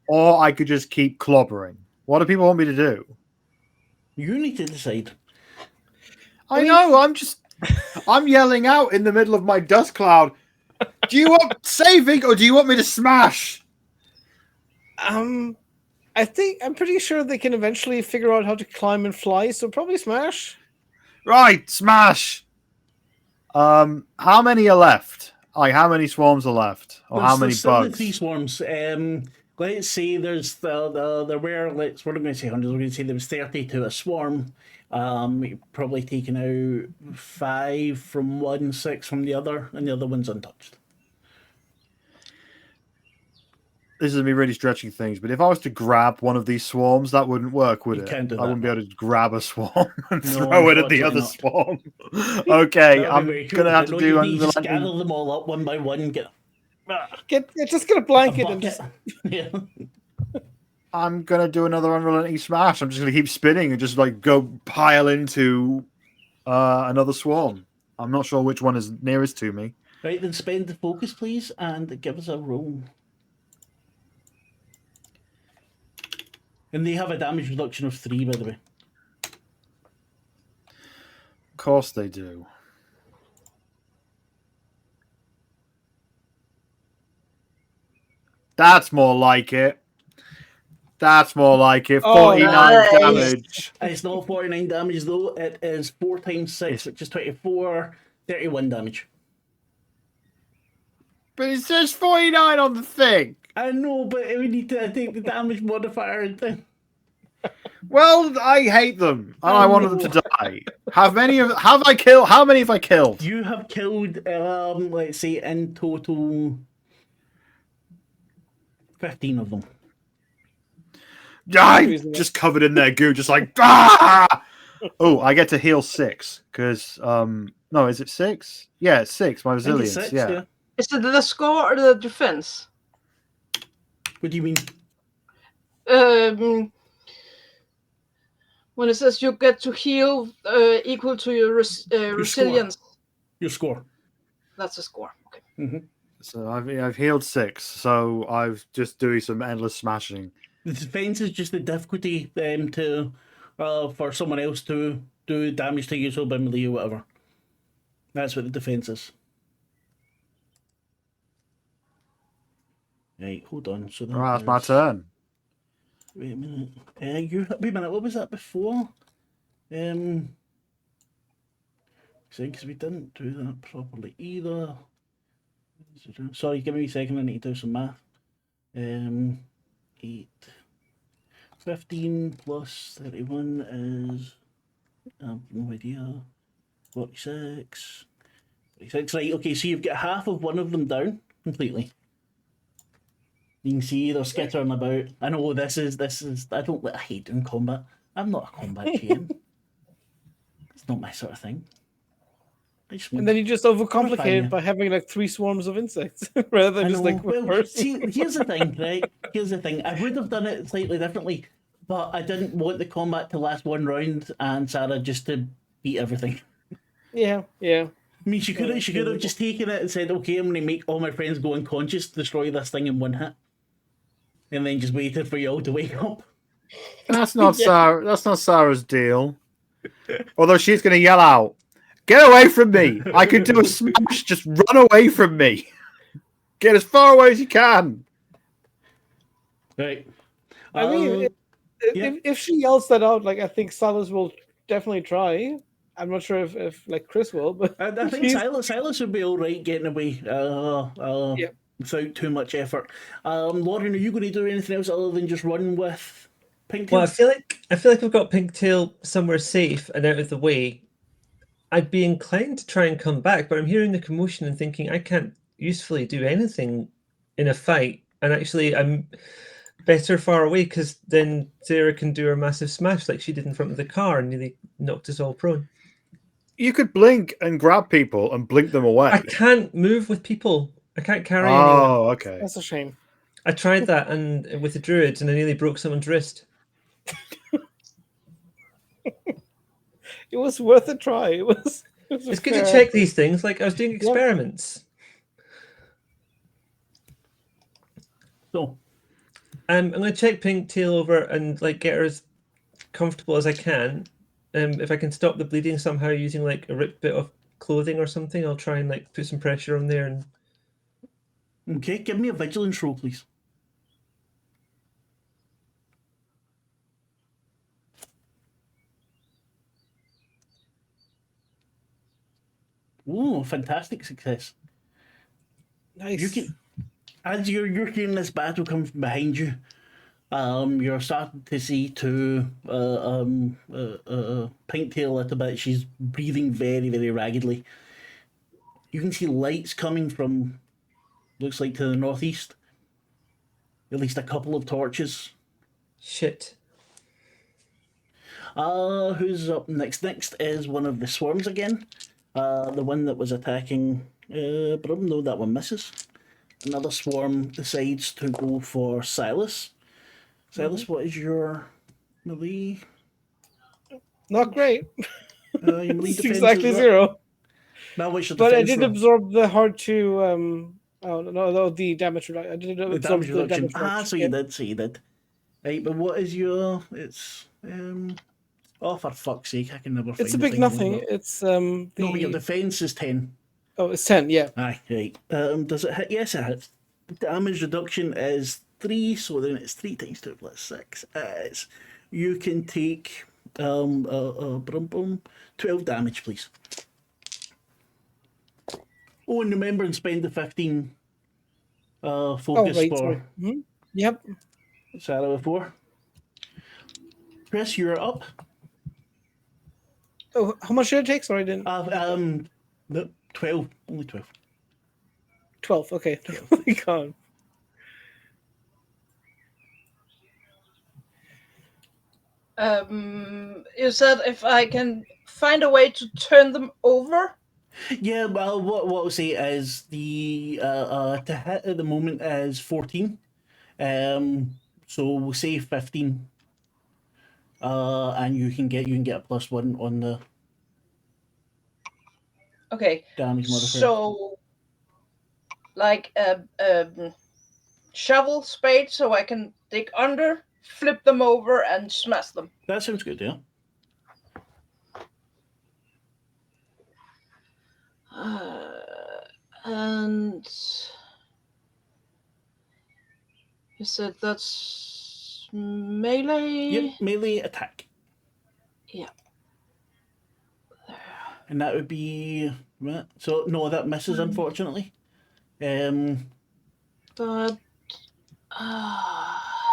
S2: or I could just keep clobbering. What do people want me to do?
S1: You need to decide.
S2: I know, I'm yelling out in the middle of my dust cloud. Do you want saving, or do you want me to smash?
S3: I'm pretty sure they can eventually figure out how to climb and fly, so probably smash.
S2: Right, smash. How many are left? Like, how many swarms are left, or how many
S1: There's still the
S2: bugs?
S1: 3 swarms. Let's say there's there were we're not going to say hundreds. We're going to say there was 30 to a swarm. You've probably taken out 5 from one, 6 from the other, and the other one's untouched.
S2: This is me really stretching things, but if I was to grab one of these swarms, that wouldn't work, would
S1: You
S2: it?
S1: can't do
S2: I
S1: that,
S2: wouldn't be
S1: no.
S2: able to grab a swarm and
S1: No,
S2: throw it at the other
S1: unfortunately
S2: swarm. Okay,
S1: That'd
S2: I'm
S1: be very
S2: gonna
S1: cool.
S2: have
S1: I
S2: to
S1: know
S2: do
S1: you need to just
S2: unrelenting.
S1: gather them all up one by one and get
S3: Just get a
S1: a
S3: blanket and
S1: bucket.
S3: just
S1: Yeah.
S2: I'm gonna do another unrelenting smash. I'm just gonna keep spinning and just like go pile into another swarm. I'm not sure which one is nearest to me.
S1: Right, then spend the focus, please, and give us a roll. And they have a damage reduction of 3, by the way.
S2: Of course they do. That's more like it. That's more like it.
S3: Oh,
S2: 49
S5: nice.
S2: damage.
S1: It's not 49 damage, though. It is 4 times 6,
S2: It's-
S1: which is 24, 31 damage.
S2: But it says 49 on the thing.
S1: I know, but we need to take the damage modifier and thing.
S2: Well, I hate them, and I wanted them
S1: know.
S2: to die. How many have I killed?
S1: You have killed, let's say, in total, 15 of them.
S2: just covered in their goo, just like ah. Oh, I get to heal 6 because no, is it 6? Yeah, it's 6. My
S1: I think
S2: resilience.
S1: it's 6,
S2: Yeah.
S6: Is it the score or the defense?
S1: What do you mean?
S6: When it says you get to heal equal to your resilience,
S1: Your score.
S6: that's a score. Okay.
S1: Mm-hmm.
S2: So I've healed 6. So I've just doing some endless smashing.
S1: The defense is just the difficulty to for someone else to do damage to you, so by melee or whatever. That's what the defense is. Right, hold on. So
S2: That's my turn.
S1: Wait a minute. Wait a minute. What was that before? Because we didn't do that properly either. Sorry, give me a second. I need to do some math. 8, 15 plus 31 is I have no idea. 46. 46. Right. Okay. So you've got half of one of them down completely. You can see they're skittering about. I know this is. I hate doing combat. I'm not a combat GM. It's not my sort of thing.
S3: And then you just overcomplicate it by having like 3 swarms of insects rather than just like one person.
S1: See, here's the thing, right? Here's the thing. I would have done it slightly differently, but I didn't want the combat to last one round and Sarah just to beat everything.
S3: Yeah.
S1: I mean, she could have just taken it and said, "Okay, I'm going to make all my friends go unconscious, destroy this thing in one hit," and then just waited for you all to wake up.
S2: That's not Sarah. That's not Sarah's deal. Although she's going to yell out, "Get away from me! I can do a smash. Just run away from me. Get as far away as you can."
S1: Right.
S3: I mean, if she yells that out, like I think Silas will definitely try. I'm not sure if like Chris will, but
S1: I think Silas would be all right getting away without too much effort. Lauren, are you going to do anything else other than just run with Pinktail?
S4: Well, I feel like I've got Pinktail somewhere safe and out of the way. I'd be inclined to try and come back, but I'm hearing the commotion and thinking I can't usefully do anything in a fight. And actually, I'm better far away because then Sarah can do her massive smash like she did in front of the car and nearly knocked us all prone.
S2: You could blink and grab people and blink them away.
S4: I can't move with people. I can't carry anyone.
S2: Oh, okay.
S3: That's a shame.
S4: I tried that and with the druids and I nearly broke someone's wrist.
S3: It was worth a try.
S4: It's good to check these things. Like I was doing experiments.
S1: So
S4: I'm going to check Pinktail over and like get her as comfortable as I can. If I can stop the bleeding somehow using like a ripped bit of clothing or something, I'll try and like put some pressure on there. And
S1: okay, give me a vigilance roll, please. Oh, fantastic success.
S3: Nice.
S1: You can, as you're hearing this battle come from behind you, you're starting to see Pinktail a little bit. She's breathing very, very raggedly. You can see lights coming from, looks like, to the northeast. At least a couple of torches.
S4: shit.
S1: Who's up next? Next is one of the swarms again. The one that was attacking Brum. No, that one misses. Another swarm decides to go for Silas. Silas, what is your melee?
S3: Not great.
S1: Your melee
S3: It's
S1: defense
S3: exactly
S1: is what?
S3: 0.
S1: Now, what's your
S3: But I
S1: defense
S3: did
S1: roll?
S3: absorb the hard to the damage reduction. I did
S1: The
S3: absorb
S1: damage
S3: the
S1: reduction.
S3: damage reduction.
S1: So you did. So you did. Right, but what is your? It's Oh, for fuck's sake! I can never.
S3: It's
S1: find
S3: a
S1: the
S3: big
S1: thing
S3: nothing.
S1: anymore.
S3: It's
S1: No, but your defense is 10.
S3: Oh, it's 10. Yeah.
S1: Aye, right. Does it hit? Yes, it hits. Damage reduction is 3, so then it's 3 times 2 plus 6. You can take 12 damage, please. Oh, and remember and spend the 15 focus
S3: right,
S1: for
S3: sorry. Yep.
S1: Sarah before. Chris, you're up.
S3: Oh, how much did it take? Sorry, I didn't.
S1: No, 12. Only 12.
S3: 12. Okay. Oh my god.
S5: You said if I can find a way to turn them over.
S1: Yeah, well, what I'll say is the to hit at the moment is 14. So we'll say 15. And you can get a +1 on the
S5: Okay,
S1: damage modifier.
S5: so like a shovel spade, so I can dig under, flip them over, and smash them.
S1: That sounds good, yeah.
S5: And you said that's melee?
S1: Yep, melee attack.
S5: Yeah.
S1: And that would be right. So no, that misses unfortunately.
S5: But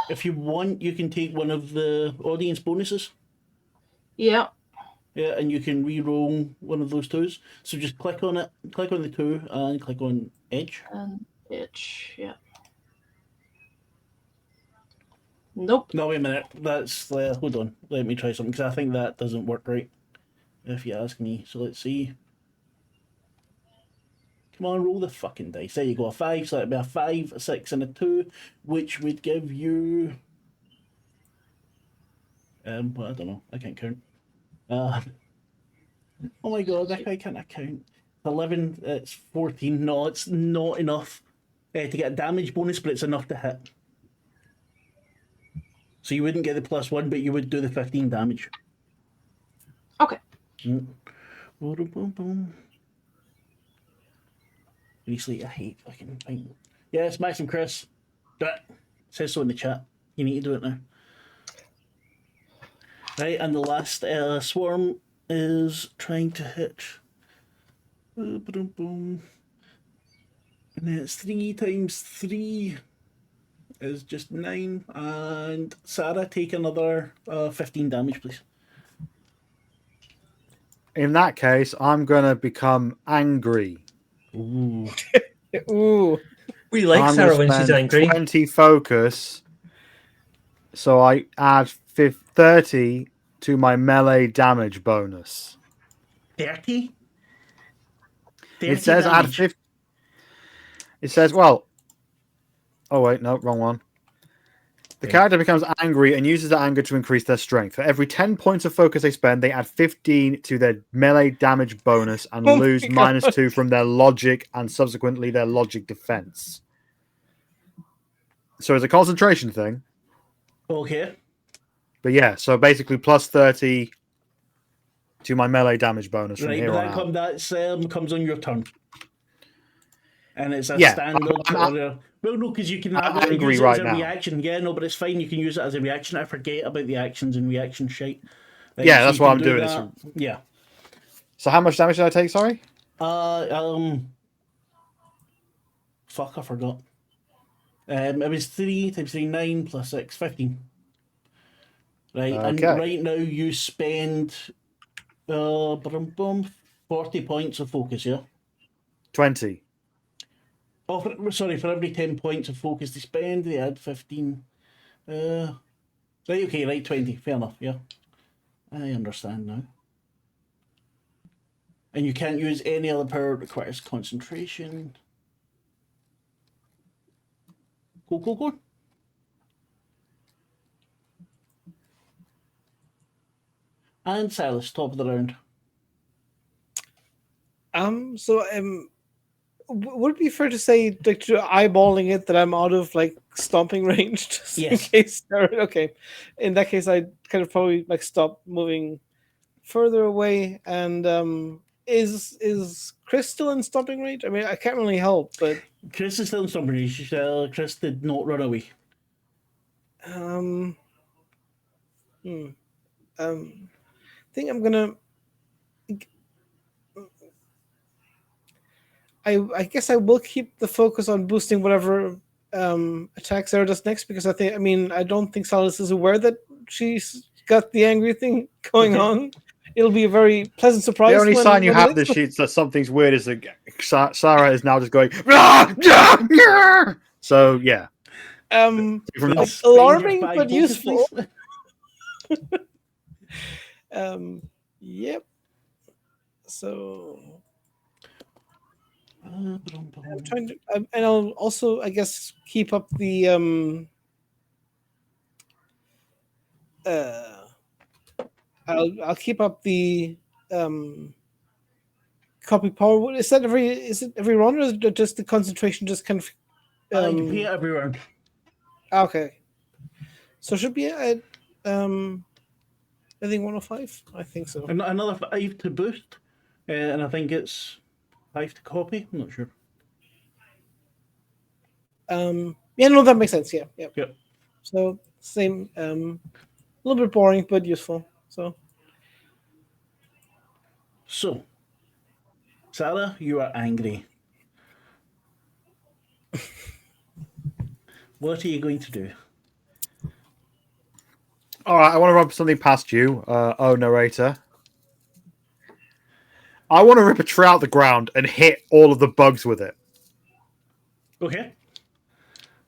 S1: if you want, you can take one of the audience bonuses.
S5: yeah.
S1: Yeah, and you can re-roll one of those 2s. So just click on it, click on the 2, and click on edge.
S5: And itch, yeah. Nope.
S1: No, wait a minute. That's hold on. Let me try something because I think that doesn't work right. If you ask me, so let's see. Come on, roll the fucking dice. There you go, a 5. So that'd be a 5, a 6, and a 2, which would give you. Well, I don't know. I can't count. Oh my god, I can't count. 11, it's 14. No, it's not enough to get a damage bonus, but it's enough to hit. So you wouldn't get the +1, but you would do the 15 damage.
S5: Okay.
S1: Recently, I hate fucking thing. Yeah, smash him, Chris. Do it. Says so in the chat. You need to do it now. Right, and the last swarm is trying to hit. And then it's 3 times 3 is just 9. And Sarah, take another 15 damage, please.
S2: In that case, I'm gonna become angry.
S1: Ooh.
S3: Ooh.
S4: We like
S2: I'm
S4: Sarah
S2: gonna
S4: when she's
S2: spend
S4: angry.
S2: 20 focus, so I add 30 to my melee damage bonus.
S1: 30?
S2: It says add 50. It says, well. Oh wait, no, wrong one. The character becomes angry and uses that anger to increase their strength. For every 10 points of focus they spend, they add 15 to their melee damage bonus and
S3: Oh
S2: lose
S3: my God.
S2: -2 from their logic and subsequently their logic defense. So it's a concentration thing.
S1: Okay.
S2: But yeah, so basically plus 30 to my melee damage bonus from
S1: Right,
S2: here
S1: but
S2: on out.
S1: comes on your turn. And it's a
S2: Yeah,
S1: standard. Well, no, because you can
S2: I'm
S1: have it,
S2: angry
S1: use it
S2: right
S1: as a
S2: now.
S1: reaction. Yeah, no, but it's fine. You can use it as a reaction. I forget about the actions and reaction shite. Right,
S2: Yeah,
S1: so
S2: that's
S1: you
S2: why
S1: can
S2: I'm
S1: do
S2: doing
S1: that. Yeah.
S2: So how much damage did I take, sorry?
S1: Fuck, I forgot. It was 3 times 3, 9 plus 6, 15. Right, and
S2: Okay.
S1: right now you spend 40 points of focus, yeah?
S2: 20.
S1: Oh, sorry, for every 10 points of focus they spend, they add 15. Right, okay, right, 20. Fair enough, yeah. I understand now. And you can't use any other power that requires concentration. Cool. And Silas, top of the round.
S3: Would it be fair to say, like, to eyeballing it, that I'm out of like stomping range? Just
S1: Yes.
S3: In case. Okay. In that case, I'd kind of probably like stop moving further away. And is Chris still in stomping range? I mean, I can't really help, but
S1: Chris is still in stomping range. Chris did not run away.
S3: I think I'm gonna. I guess I will keep the focus on boosting whatever attack Sarah does next, because I don't think Silas is aware that she's got the angry thing going on. It'll be a very pleasant surprise.
S2: The only sign you have
S3: it
S2: this
S3: is.
S2: sheet that something's weird is that Sarah is now just going. So yeah.
S3: From
S1: Please,
S3: alarming
S1: find
S3: but
S1: your focus,
S3: useful.
S1: please.
S3: Yep. So I'm trying to, and I'll also, I guess, keep up the I'll keep up the copy power. Is it every run, or is it just the concentration just kind of
S1: You can pay it every round.
S3: okay. So it should be at I think 105. I think so.
S1: Another 5 to boost, and I think it's 5 to copy. I'm not sure.
S3: Yeah, no, that makes sense. Yeah.
S1: Yep.
S3: So same, a little bit boring but useful. So
S1: Sarah, you are angry. What are you going to do?
S2: All right, I want to rub something past you, narrator. I want to rip a tree out the ground and hit all of the bugs with it.
S1: Okay.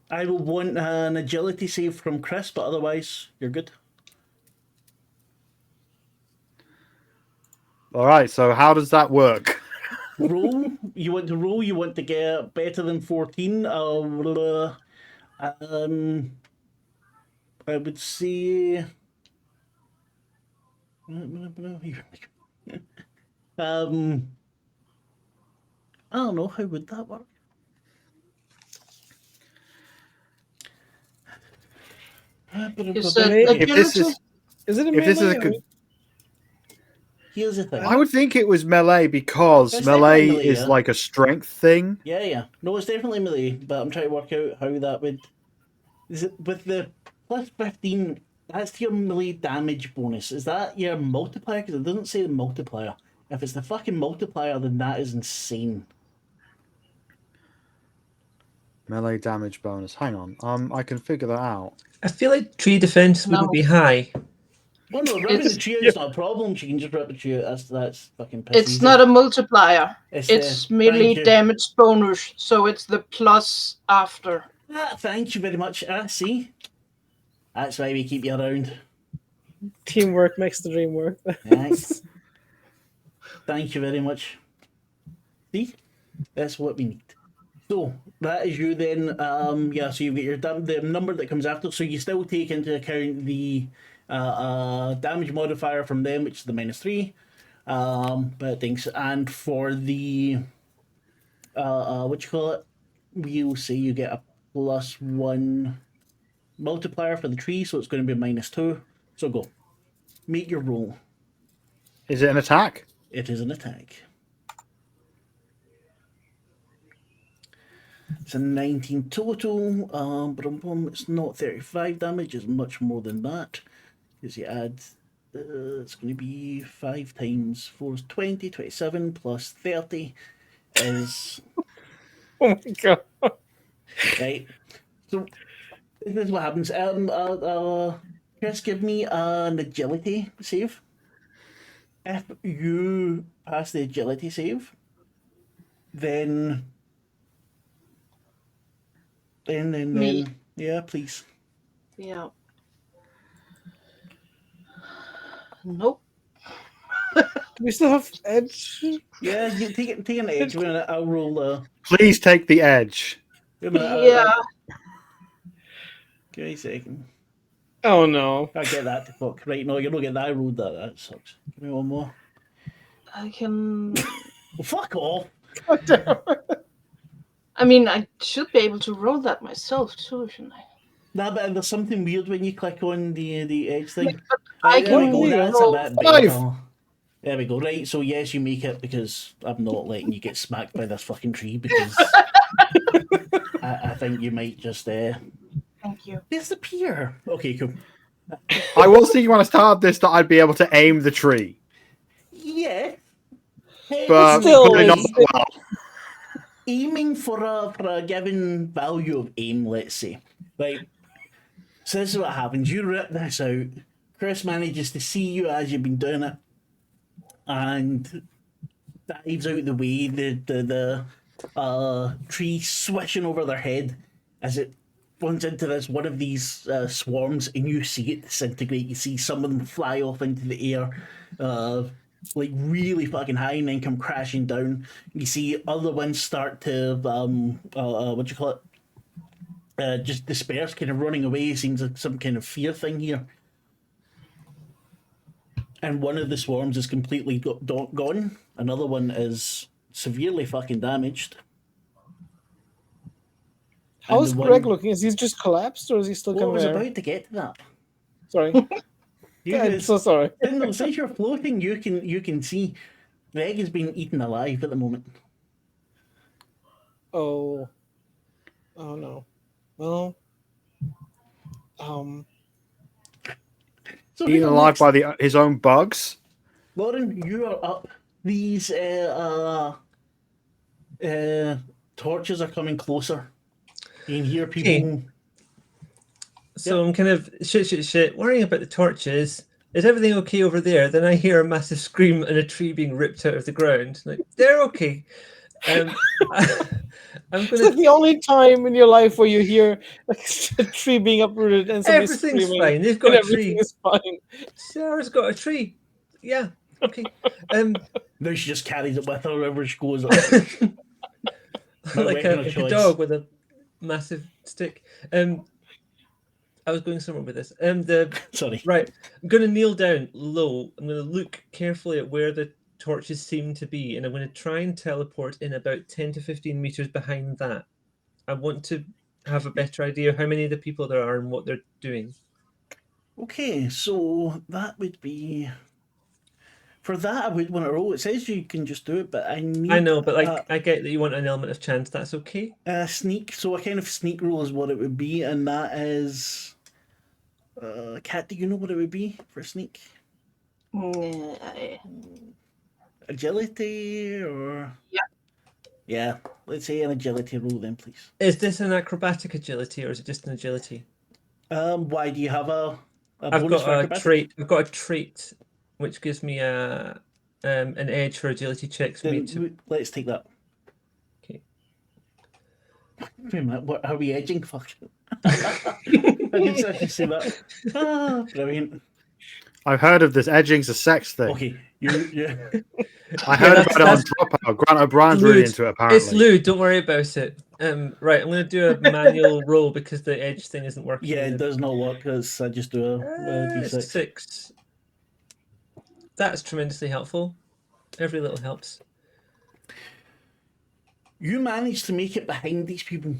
S1: I will want an agility save from Chris, but otherwise, you're good.
S2: All right, so how does that work?
S1: Roll. You want to roll. You want to get better than 14. I would say. I don't know. How would that work?
S6: Is that
S2: If this
S6: agility?
S3: is it a
S2: if this is a
S3: melee?
S1: Here's the thing.
S2: I would think it was melee because
S1: It's
S2: melee
S1: definitely melee,
S2: is
S1: yeah.
S2: like a strength thing.
S1: Yeah. No, it's definitely melee, but I'm trying to work out how that would. Is it with the plus 15? That's your melee damage bonus. Is that your multiplier? Because it doesn't say the multiplier. If it's the fucking multiplier, then that is insane.
S2: Melee damage bonus. Hang on. I can figure that out.
S4: I feel like tree defense wouldn't
S6: No.
S4: be high.
S1: Well, no, ripping the tree out is not a problem. She can just rip the tree out. That's fucking piss
S6: It's
S1: easy.
S6: not a multiplier.
S1: It's
S6: It's
S1: the-
S6: merely
S1: thank you.
S6: damage bonus, so it's the plus after.
S1: Thank you very much. See? That's why we keep you around.
S3: Teamwork makes the dream work.
S1: Right. Thank you very much. See? That's what we need. So, that is you then. So you get your the number that comes after. So you still take into account the damage modifier from them, which is the -3. But thanks. And for the what you call it, we'll say you get a +1 multiplier for the tree, so it's going to be -2. So go. Make your roll.
S2: Is it an attack?
S1: It is an attack. It's a 19 total. It's not 35 damage. It's much more than that. Because you add, it's going to be 5 times 4 is 20. 27 plus 30 is
S3: Oh my god.
S1: right. So this is what happens. Chris, give me an agility save. If you pass the agility save, then
S6: Me.
S1: yeah, please.
S6: Yeah. Nope.
S3: Do we still have edge?
S1: Yeah, you take an edge. I'll roll.
S2: Please take the edge.
S6: Yeah.
S1: Give me a second.
S3: Oh no.
S1: I get that to fuck. Right, no, you don't get that. I rolled that. That sucks. Give me one more.
S6: I can.
S1: Well, fuck off.
S6: I mean, I should be able to roll that myself too, shouldn't I?
S1: Nah, but there's something weird when you click on the edge thing.
S6: I
S1: There we
S6: can
S1: go. That's a
S6: roll
S1: bit better. There we go. Right, so yes, you make it because I'm not letting you get smacked by this fucking tree because I think you might just
S6: Thank you.
S1: disappear. Okay, cool.
S2: I was thinking when I started this that I'd be able to aim the tree,
S1: Yeah.
S2: but
S3: Still-
S2: probably not well.
S1: Aiming for a given value of aim, let's say. Right. So this is what happens. You rip this out. Chris manages to see you as you've been doing it, and dives out the way. The tree swishing over their head as it runs into one of these swarms, and you see it disintegrate. You see some of them fly off into the air, like really fucking high, and then come crashing down. You see other ones start to what you call it? Just disperse, kind of running away. Seems like some kind of fear thing here. And one of the swarms is completely gone. Another one is severely fucking damaged.
S3: How
S1: And
S3: is
S1: the
S3: Greg
S1: one-
S3: looking? Is he just collapsed, or is he still
S1: Well, I
S3: coming
S1: was
S3: there?
S1: about to get to that.
S3: Sorry,
S1: You
S3: I'm
S1: guys,
S3: so sorry.
S1: no, since you're floating, you can see Greg is being eaten alive at the moment.
S3: Oh no. Well,
S1: So
S2: Eaten
S1: who's
S2: alive
S1: next?
S2: by his own bugs.
S1: Lauren, you are up. These torches are coming closer. You can hear people.
S4: Okay. So I'm kind of shit, worrying about the torches. Is everything okay over there? Then I hear a massive scream and a tree being ripped out of the ground. Like, they're okay. I'm
S3: it's
S4: gonna.
S3: like the only time in your life where you hear like a tree being uprooted and somebody
S4: Everything's
S3: screaming,
S4: fine. They've
S3: and
S4: got a
S3: everything
S4: tree.
S3: is fine.
S4: Sarah's got a tree. Yeah. Okay.
S1: Now she just carries it with her wherever she goes.
S4: like
S1: weapon
S4: a,
S1: of
S4: like a
S1: choice.
S4: dog with a massive stick. I was going somewhere with this.
S1: Sorry.
S4: Right. I'm going to kneel down low. I'm going to look carefully at where the torches seem to be, and I'm going to try and teleport in about 10 to 15 meters behind that. I want to have a better idea how many of the people there are and what they're doing.
S1: Okay, so that would be. For that, I would want to roll. It says you can just do it, but I need.
S4: I know, but like I get that you want an element of chance. That's okay.
S1: Sneak. So a kind of sneak roll is what it would be, and that is. Kat, do you know what it would be for sneak? Agility or.
S6: Yeah.
S1: Yeah, let's say an agility roll then, please.
S4: Is this an acrobatic agility or is it just an agility?
S1: Why do you have a
S4: I've
S1: bonus
S4: got
S1: for
S4: a
S1: acrobatics?
S4: trait. I've got a trait which gives me an edge for agility checks. For me to...
S1: Then let's take that.
S4: Okay.
S1: Wait a minute, what are we edging? Fuck. I can say that. Ah, brilliant.
S2: I've heard of this. Edging's a sex thing.
S1: Okay, you.
S2: I heard
S4: that's-
S2: about it on
S4: that's-
S2: Dropout. Grant O'Brien's really
S4: Lewd.
S2: into it, apparently.
S4: It's lewd. Don't worry about it. Right, I'm going to do a manual roll because the edge thing isn't working.
S1: Yeah, it does not work because I just do a
S4: It's
S1: d6.
S4: 6. That's tremendously helpful. Every little helps.
S1: You managed to make it behind these people,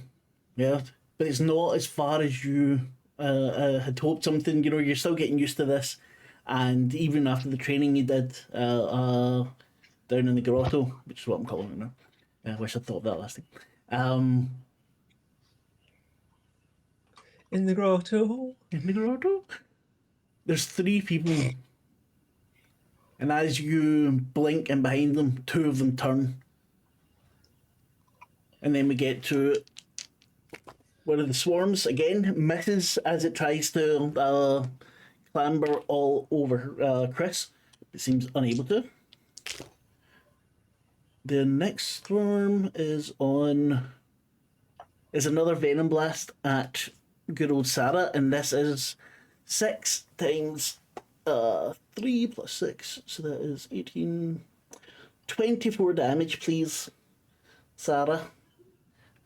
S1: yeah, but it's not as far as you had hoped. Something, you're still getting used to this, and even after the training you did down in the grotto, which is what I'm calling it now. I wish I'd thought of that last time.
S4: In the grotto.
S1: In the grotto, there's 3 people, and as you blink and behind them, 2 of them turn. And then we get to one of the swarms again, misses as it tries to clamber all over Chris. It seems unable to. The next swarm is another venom blast at good old Sarah, and this is 6 times 3 plus 6, so that is 18, 24 damage, please, Sarah.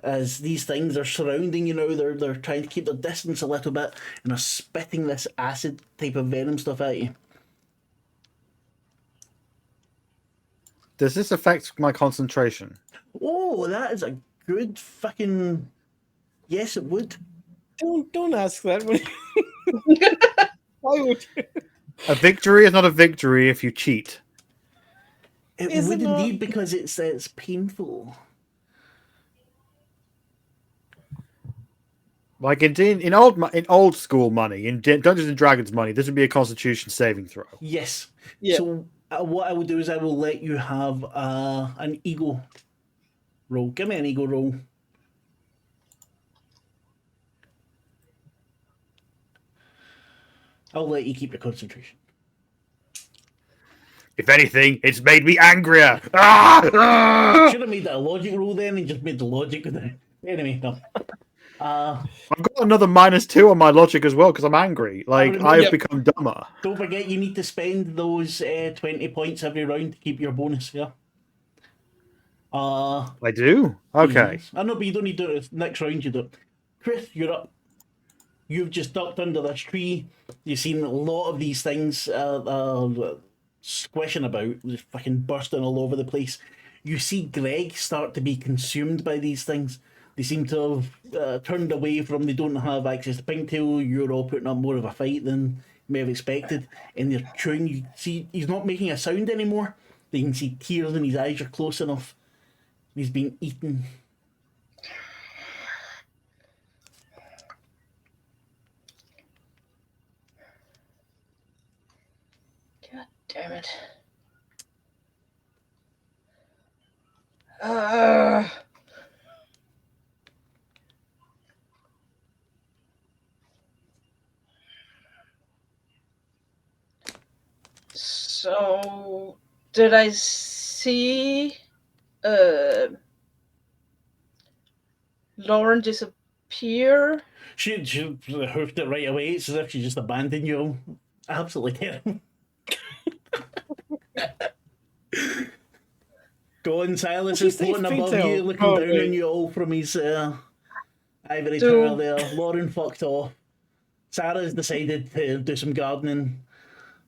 S1: As these things are surrounding you now, they're trying to keep their distance a little bit and are spitting this acid type of venom stuff at you.
S2: Does this affect my concentration?
S1: Oh, that is a good fucking. Yes, it would.
S3: Don't ask that. Why would you?
S2: A victory is not a victory if you cheat.
S1: It
S3: Is
S1: would
S3: it not?
S1: indeed, because it's painful.
S2: Like in old school money, in Dungeons and Dragons money, this would be a Constitution saving throw.
S1: Yes.
S3: Yeah.
S1: So what I will do is I will let you have an ego roll. Give me an ego roll. I'll let you keep your concentration.
S2: If anything, it's made me angrier. Ah!
S1: Should have made that a logic roll then and just made the logic go down. Anyway, no.
S2: I've got another -2 on my logic as well because I'm angry. Like
S1: remember-
S2: I've
S3: Yep.
S2: become dumber.
S1: Don't forget, you need to spend those 20 points every round to keep your bonus. Yeah.
S2: I do. Okay.
S1: Yes. I know, but you don't need to do it. Next round, you do it. Chris, you're up. You've just ducked under this tree. You've seen a lot of these things squishing about, just fucking bursting all over the place. You see Greg start to be consumed by these things. They seem to have turned away from. They don't have access to Pinktail. You're all putting up more of a fight than you may have expected, and they're chewing. You see, he's not making a sound anymore. You can see tears in his eyes are close enough. He's being eaten.
S5: God damn it. So, did I see Lauren disappear?
S1: She hoofed it right away. It's as if she just abandoned you. Absolutely terrible. Go on, Silas
S3: She
S1: is floating
S3: saved
S1: above
S3: Pinktail.
S1: you, looking
S3: Oh,
S1: down
S3: right.
S1: on you all from his ivory
S5: Do-
S1: tower there. Lauren fucked off. Sarah's decided to do some gardening.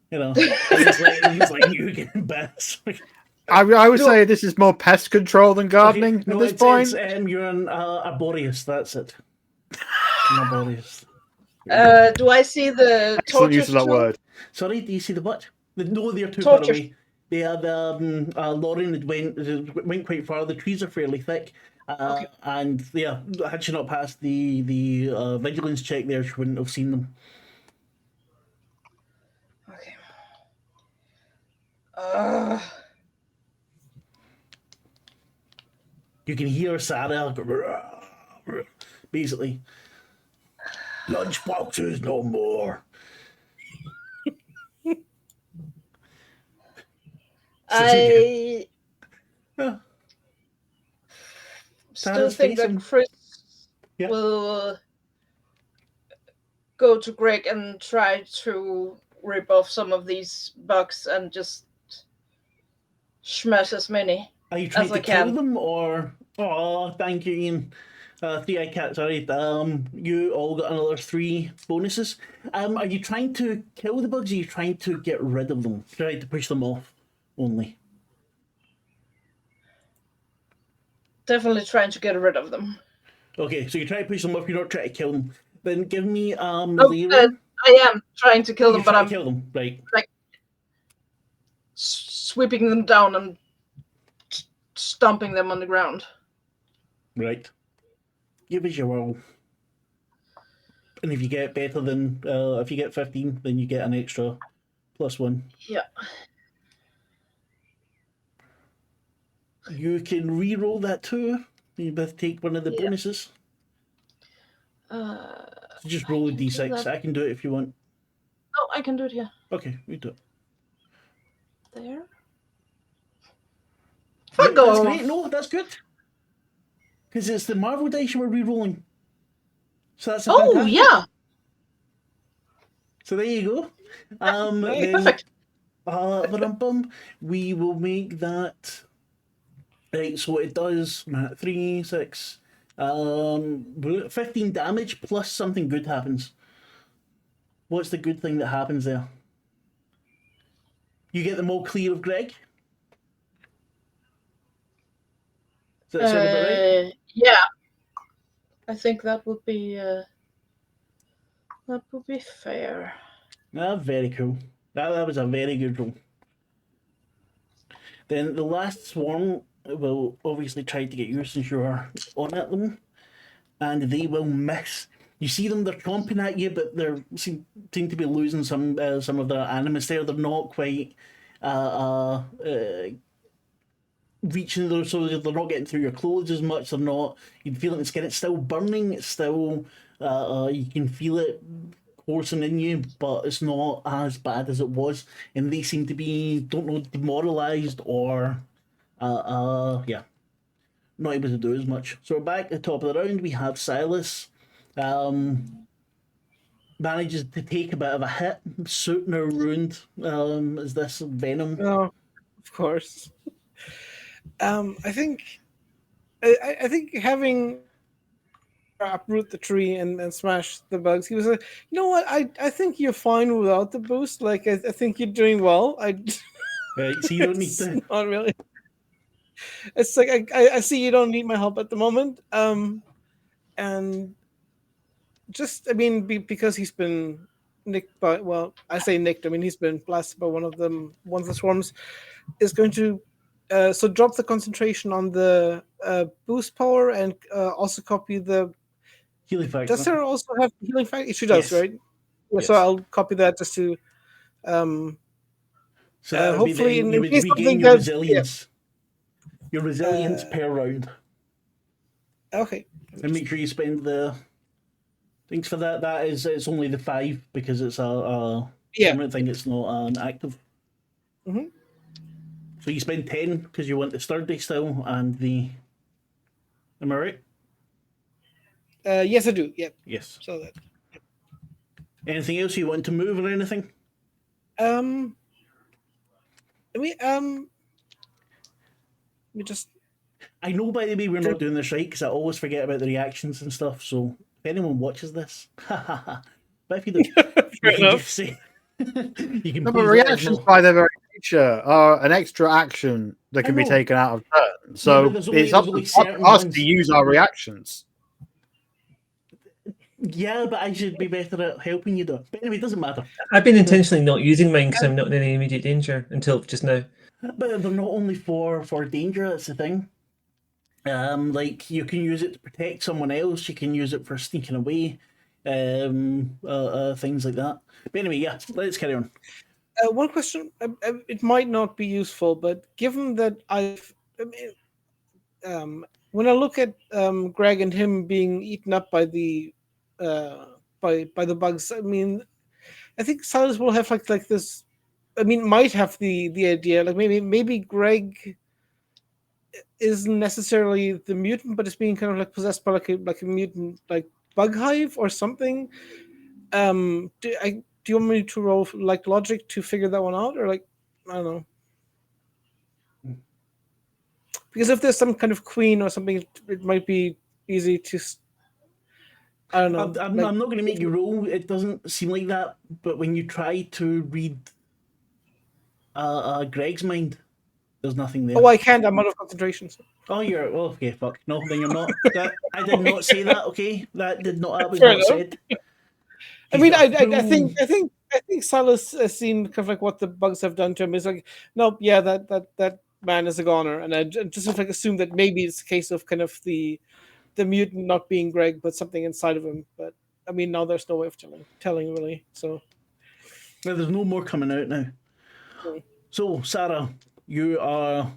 S1: You know, he's like you getting bits.
S2: I would say this is more pest control than gardening
S1: No,
S2: at this
S1: it's,
S2: point.
S1: you're an arboreus. That's it. An arboreus.
S5: Do I see the
S2: Excellent use
S5: torches
S2: of that
S5: too?
S2: word.
S1: Sorry, do you see the what? No, they're too
S5: Torches.
S1: far away. They had Lauren had went quite far. The trees are fairly thick,
S5: Okay.
S1: and yeah, had she not passed the vigilance check there, she wouldn't have seen them.
S5: Okay.
S1: You can hear Sarah go, basically, lunch boxes no more.
S5: I
S1: Yeah.
S5: still
S1: Sarah's
S5: think that
S1: facing-
S5: Chris
S1: Yeah.
S5: will go to Greg and try to rip off some of these bugs and just smash as many.
S1: Are you trying
S5: As
S1: to
S5: I
S1: kill
S5: can.
S1: them or? Oh, thank you, Ian. Three-eyed cat. Sorry. You all got another 3 bonuses. Are you trying to kill the bugs? Or are you trying to get rid of them? Trying to push them off only.
S5: Definitely trying to get rid of them.
S1: Okay, so you try to push them off. You're not trying to kill them. Then give me
S5: Oh,
S1: melee.
S5: I am trying to kill
S1: You're
S5: them, but
S1: trying
S5: I'm
S1: to kill them, right?
S5: sweeping them down and stomping them on the ground.
S1: Right. Give us your roll. And if you get better than, if you get 15, then you get an extra +1.
S5: Yeah.
S1: You can re-roll that too. You both take one of the
S5: Yeah.
S1: bonuses.
S5: Uh,
S1: So just roll a
S5: I can do
S1: d6.
S5: that.
S1: I can do it if you want.
S5: oh, I can do it here.
S1: Okay, we do it.
S5: There.
S1: Yeah,
S5: Fuck
S1: that's
S5: off.
S1: great. No, that's good. Because it's the Marvel dice you were re-rolling. So that's a
S5: Oh,
S1: fantastic.
S5: yeah.
S1: So there you go.
S3: Hey,
S1: Then,
S5: Perfect.
S1: we will make that. Right, so it does 3, 6, 15 damage plus something good happens. What's the good thing that happens there? You get them all clear of Greg? Does that sound about right?
S5: Yeah. I think that would be fair.
S1: Ah, very cool. That was a very good roll. Then the last swarm will obviously try to get you since you're on at them, and they will miss. You see them; they're chomping at you, but they seem to be losing some of their animus there. They're not quite reaching those, so they're not getting through your clothes as much. They're not. You can feel it in the skin. It's still burning. It's still. You can feel it coursing in you, but it's not as bad as it was. And they seem to be, don't know, demoralized or, yeah, not able to do as much. So we're back at the top of the round. We have Silas. Manages to take a bit of a hit. Suit now ruined. Is this venom?
S3: No, of course. I think I think having uproot the tree and smash the bugs, he was like, you know what? I think you're fine without the boost. Like I think you're doing well.
S1: Right, so you don't need
S3: It's
S1: to.
S3: not really. It's like I see you don't need my help at the moment. And just I mean because he's been nicked by, well, I say nicked. I mean he's been blasted by one of the swarms. Is going to so drop the concentration on the boost power and also copy the.
S1: Healing factor.
S3: Does Sarah also have healing factor? She does,
S1: Yes.
S3: right?
S1: Yes.
S3: So I'll copy that just to.
S1: So that would
S3: hopefully,
S1: be then you would
S3: case
S1: regain
S3: something
S1: your
S3: does-
S1: resilience. Your resilience per round.
S3: Okay.
S1: And make sure you spend the things for that. That is, it's only the 5 because it's a
S3: Yeah.
S1: permanent thing. It's not an active.
S3: Mhm.
S1: So you spend 10 because you want the sturdy still and the. Am I right?
S3: Yes, I do. Yeah.
S1: Yes.
S3: So that.
S1: Anything else you want to move or anything?
S3: Let me just.
S1: I know, by the way, we're not doing this right because I always forget about the reactions and stuff. So if anyone watches this, but if you do,
S3: Fair
S1: you can
S3: enough.
S1: just say you can.
S2: No, but
S1: please let us
S2: reactions
S1: know.
S2: by their very nature are an extra action that can be
S1: know.
S2: taken out of turn.
S1: Yeah,
S2: So
S1: but there's only-
S2: it's up
S1: there's only
S2: to
S1: certain
S2: us
S1: ones.
S2: to use our reactions.
S1: Yeah, but I should be better at helping you, though. But anyway, it doesn't matter.
S4: I've been intentionally not using mine because I'm not in any immediate danger until just now.
S1: But they're not only for danger. That's the thing. Like you can use it to protect someone else. You can use it for sneaking away. Things like that. But anyway, yeah, let's carry on.
S3: One question. It might not be useful, but given that when I look at Greg and him being eaten up by the by the bugs, I mean, I think Silas will have like this. I mean, might have the idea like maybe Greg isn't necessarily the mutant, but it's being kind of like possessed by like a mutant like bug hive or something. Do you want me to roll like logic to figure that one out, or like I don't know? Because if there's some kind of queen or something, it might be easy to. I don't know.
S1: I'm not going to make you roll. It doesn't seem like that. But when you try to read Greg's mind, there's nothing there.
S3: Oh, I can't. I'm out of concentration. So.
S1: Oh, you're well. Okay, fuck. No, then you're not. That I did not say that. Okay, that did not. That was
S3: Fair
S1: not
S3: enough.
S1: said.
S3: I mean, I think Silas has seen kind of like what the bugs have done to him. He's like, nope, yeah, that man is a goner, and I just like assume that maybe it's a case of kind of the mutant not being Greg, but something inside of him. But I mean, now there's no way of telling really. So
S1: Well, there's no more coming out now. So, Sarah, you are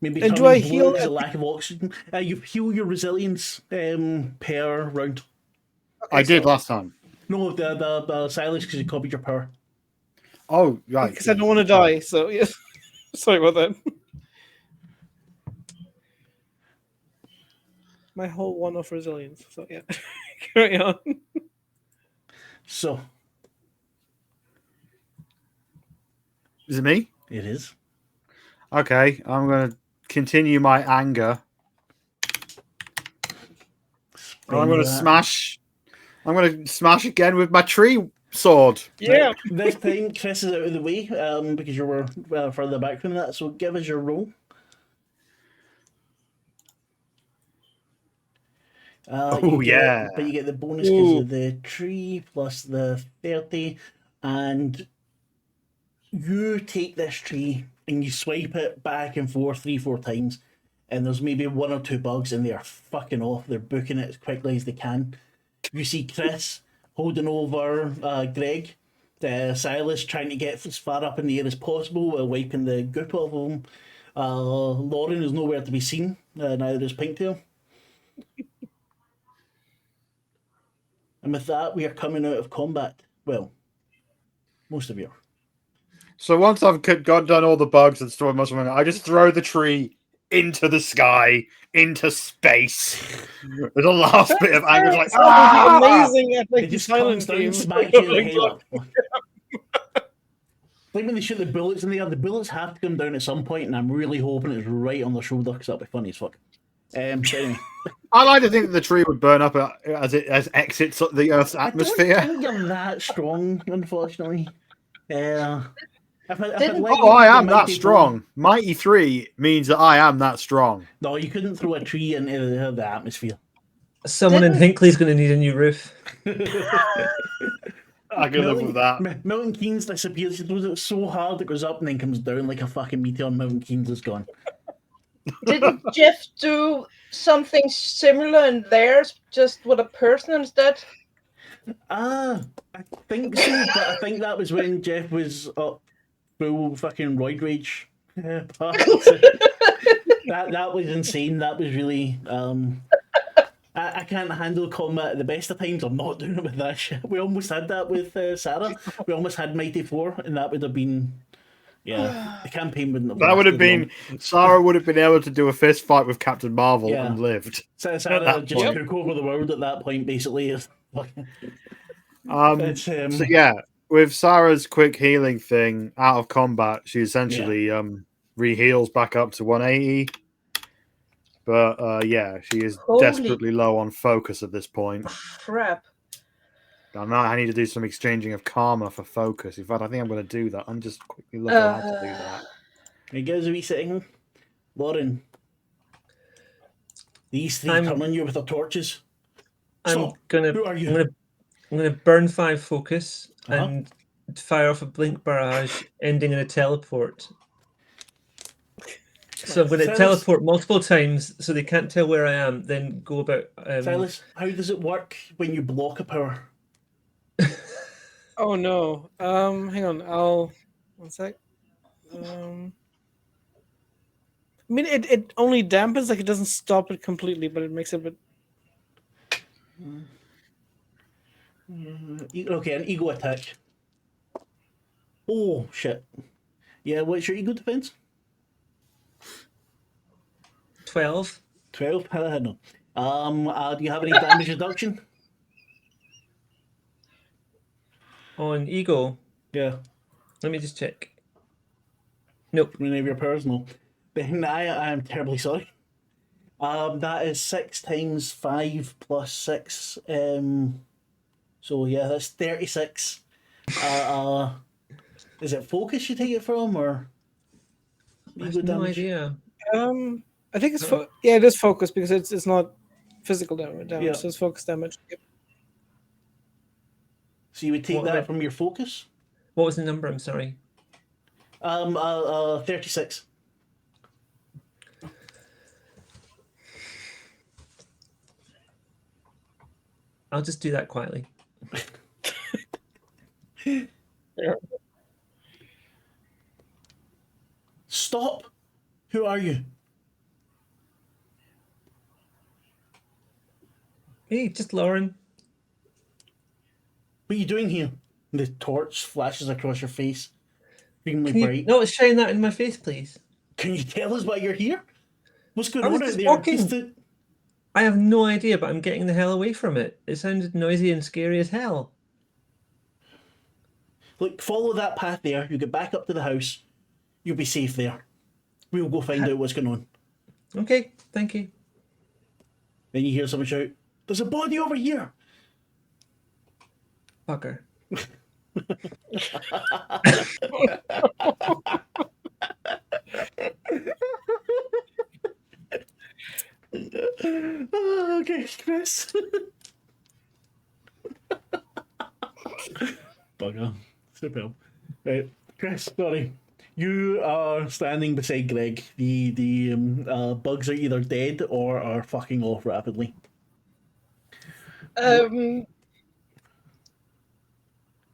S1: maybe
S3: And do
S1: turning
S3: I
S1: blue
S3: heal
S1: because of
S3: it?
S1: lack of oxygen. You heal your resilience per round.
S2: I did last time.
S1: No, the Silas because you copied your power.
S2: Oh, right.
S3: because I don't want to die. So yes, sorry about that. My whole one of resilience. So yeah, carry on.
S1: So
S2: Is it me?
S1: it is.
S2: Okay, I'm going to continue my anger. And I'm going to smash. I'm going to smash again with my tree sword.
S3: Yeah.
S1: Right, this time, Chris is out of the way because you were further back from that. So give us your roll.
S2: Yeah.
S1: But you get the bonus because of the tree plus the 30, and you take this tree and you swipe it back and forth 3-4 times, and there's maybe 1 or 2 bugs, and they are fucking off. They're booking it as quickly as they can. You see Chris holding over Greg, Silas trying to get as far up in the air as possible while wiping the goop off of him. Lauren is nowhere to be seen, neither is Pinktail. And with that, we are coming out of combat. Well, most of you are.
S2: So once I've done all the bugs and stored most of them, I just throw the tree into the sky, into space. There's a last bit of anger, like
S3: Amazing at
S1: It
S3: like
S1: just
S3: silent
S1: comes down,
S3: game.
S1: smacks you in the head up. Like when they shoot the bullets in the air, the bullets have to come down at some point, and I'm really hoping it's right on the shoulder because that'd be funny as fuck. So anyway,
S2: I like to think that the tree would burn up as it exits the Earth's
S1: I
S2: atmosphere.
S1: don't think you're that strong, unfortunately. If I let
S2: Oh,
S1: you
S2: I
S1: do the
S2: am that
S1: Mighty
S2: strong.
S1: Thor-
S2: Mighty 3 means that I am that strong.
S1: No, you couldn't throw a tree into the atmosphere.
S4: Someone in Hinckley's going to need a new roof.
S2: I can live with that.
S1: Milton Keynes disappears. He throws it so hard it goes up and then comes down like a fucking meteor. And Milton Keynes is gone.
S5: Didn't Jeff do something similar in theirs, just with a person instead?
S1: I think so, but I think that was when Jeff was up full fucking roid rage. Part. that was insane. That was really. I can't handle combat at the best of times. I'm not doing it with that shit. We almost had that with Sarah. We almost had Mighty 4, and that would have been. Yeah, the campaign wouldn't have.
S2: That would have
S1: lasted
S2: been. Sarah would have been able to do a fist fight with Captain Marvel
S1: Yeah.
S2: and lived.
S1: long. Sarah
S2: that
S1: just
S2: point.
S1: took over the world at that point, basically. It's,
S2: So yeah, with Sarah's quick healing thing out of combat, she essentially re-heals back up to 180. But yeah, she is
S5: Holy-
S2: desperately low on focus at this point.
S5: Crap.
S2: I need to do some exchanging of karma for focus. In fact, I think I'm going to do that. I'm just quickly looking how to do that.
S1: It gives a wee second. Lauren, these three
S4: I'm-
S1: turn on you with their torches.
S4: I'm
S1: Stop.
S4: gonna
S1: Who are you?
S4: I'm gonna burn 5 focus
S1: Uh-huh.
S4: and fire off a blink barrage, ending in a teleport. So I'm going to
S1: Silas-
S4: teleport multiple times so they can't tell where I am. Then go about.
S1: Silas, how does it work when you block a power?
S3: Oh no. Hang on. One sec. I mean, it only dampens, like it doesn't stop it completely, but it makes it a bit.
S1: Okay, an ego attack. Oh shit. Yeah, what's your ego defense?
S4: 12.
S1: 12? No. Do you have any damage reduction?
S4: On ego.
S1: Yeah.
S4: Let me just check. Nope.
S1: Any of your powers? No. Then I am terribly sorry. That is 6 times 5 plus 6. So yeah, that's 36. Is it focus you take it from, or
S4: I have
S1: ego
S4: no
S1: damage?
S4: idea.
S3: I think it's yeah, it is focus because it's not physical damage.
S1: Yeah.
S3: So it's focus damage. Yep.
S1: So you would take
S4: What
S1: that
S4: about-
S1: from your focus?
S4: What was the number? I'm sorry.
S1: 36.
S4: I'll just do that quietly.
S1: Stop! Who are you?
S4: Hey, just Lauren.
S1: What are you doing here? The torch flashes across your face. Extremely
S4: Can you
S1: bright.
S4: not shine that in my face, please?
S1: Can you tell us why you're here? What's going
S4: I was
S1: on out
S4: just
S1: there?
S4: walking.
S1: Just to-
S4: I have no idea, but I'm getting the hell away from it. It sounded noisy and scary as hell.
S1: Look, follow that path there. You get back up to the house. You'll be safe there. We'll go find out what's going on.
S4: Okay, thank you.
S1: Then you hear someone shout, "There's a body over here!"
S4: Fucker.
S1: Oh, okay, Chris. Bugger. Superb. Right, Chris, sorry. You are standing beside Greg. The bugs are either dead or are fucking off rapidly.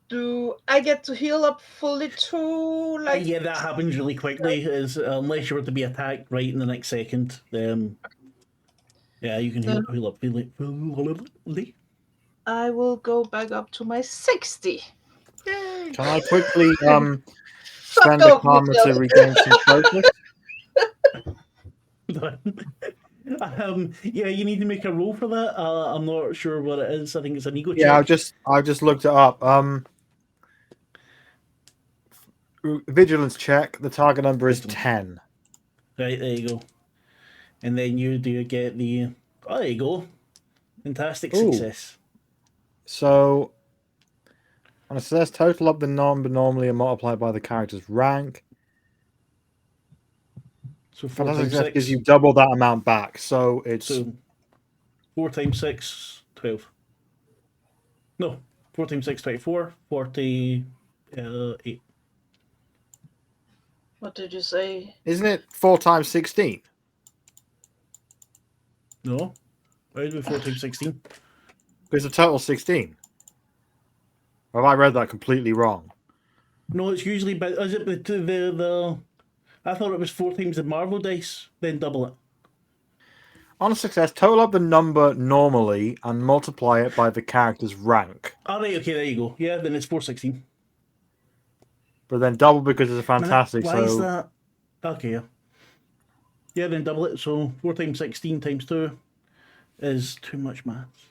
S5: Do I get to heal up fully too? Like,
S1: Yeah, that happens really quickly. Is unless you were to be attacked right in the next second. Yeah, you can heal up fully.
S5: I will go back up to my 60.
S2: Can I quickly spend
S5: Fuck
S2: a
S5: off,
S2: karma to
S5: Michelle.
S2: regain some focus?
S1: Yeah, you need to make a roll for that. I'm not sure what it is. I think it's an ego
S2: Yeah,
S1: check.
S2: I've just looked it up. Vigilance check. The target number is 10.
S1: Right, there you go. And then you do get the. Oh, there you go. Fantastic
S2: Ooh.
S1: success.
S2: So, on a success, total up the number normally and multiply by the character's rank.
S1: So 4
S2: Fantastic
S1: times
S2: success
S1: 6.
S2: gives you double that amount back. So it's
S1: So 4 times 6, 12. No, 4 times 6, 24. 48.
S5: What did you say?
S2: isn't it 4 times 16?
S1: No, why would it be 4 times 16?
S2: Because the total 16. Or have I read that completely wrong?
S1: No, it's usually. But is it the? I thought it was 4 times the Marvel dice, then double it.
S2: On a success, total up the number normally and multiply it by the character's rank.
S1: All right, okay, there you go. Yeah, then it's 416.
S2: But then double because it's a fantastic.
S1: Why is
S2: So
S1: that? Okay, yeah. Yeah, then double it. So 4 times 16 times 2 is too much maths.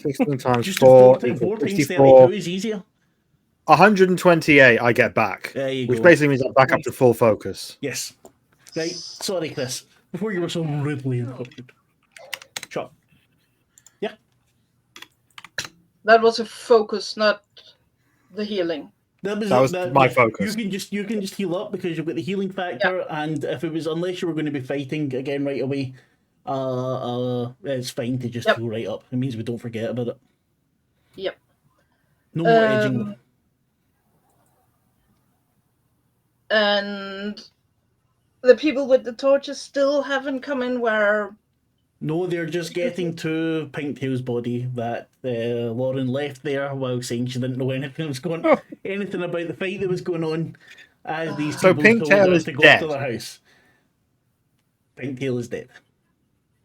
S2: 16 times
S1: Just
S2: 4
S1: 4
S2: equals
S1: times
S2: 64.
S1: 32 is easier.
S2: 128 I get back.
S1: There you
S2: Which
S1: go.
S2: basically means I'm back up to full focus.
S1: Yes. Right. Sorry, Chris. Before you were so rudely interrupted. Sure. Yeah.
S5: That was a focus, not the healing.
S1: That
S2: was my focus.
S1: You can just heal up because you've got the healing factor, and if it was unless you were going to be fighting again right away, it's fine to just heal right up. It means we don't forget about it.
S5: Yep.
S1: No more edging.
S5: And the people with the torches still haven't come in where...
S1: No, they're just getting to Pinktail's body that Lauren left there while saying she didn't know anything anything about the fight that was going on. As these
S2: So
S1: people told her
S2: Pinktail is
S1: to go
S2: dead.
S1: to their house. Pinktail is dead.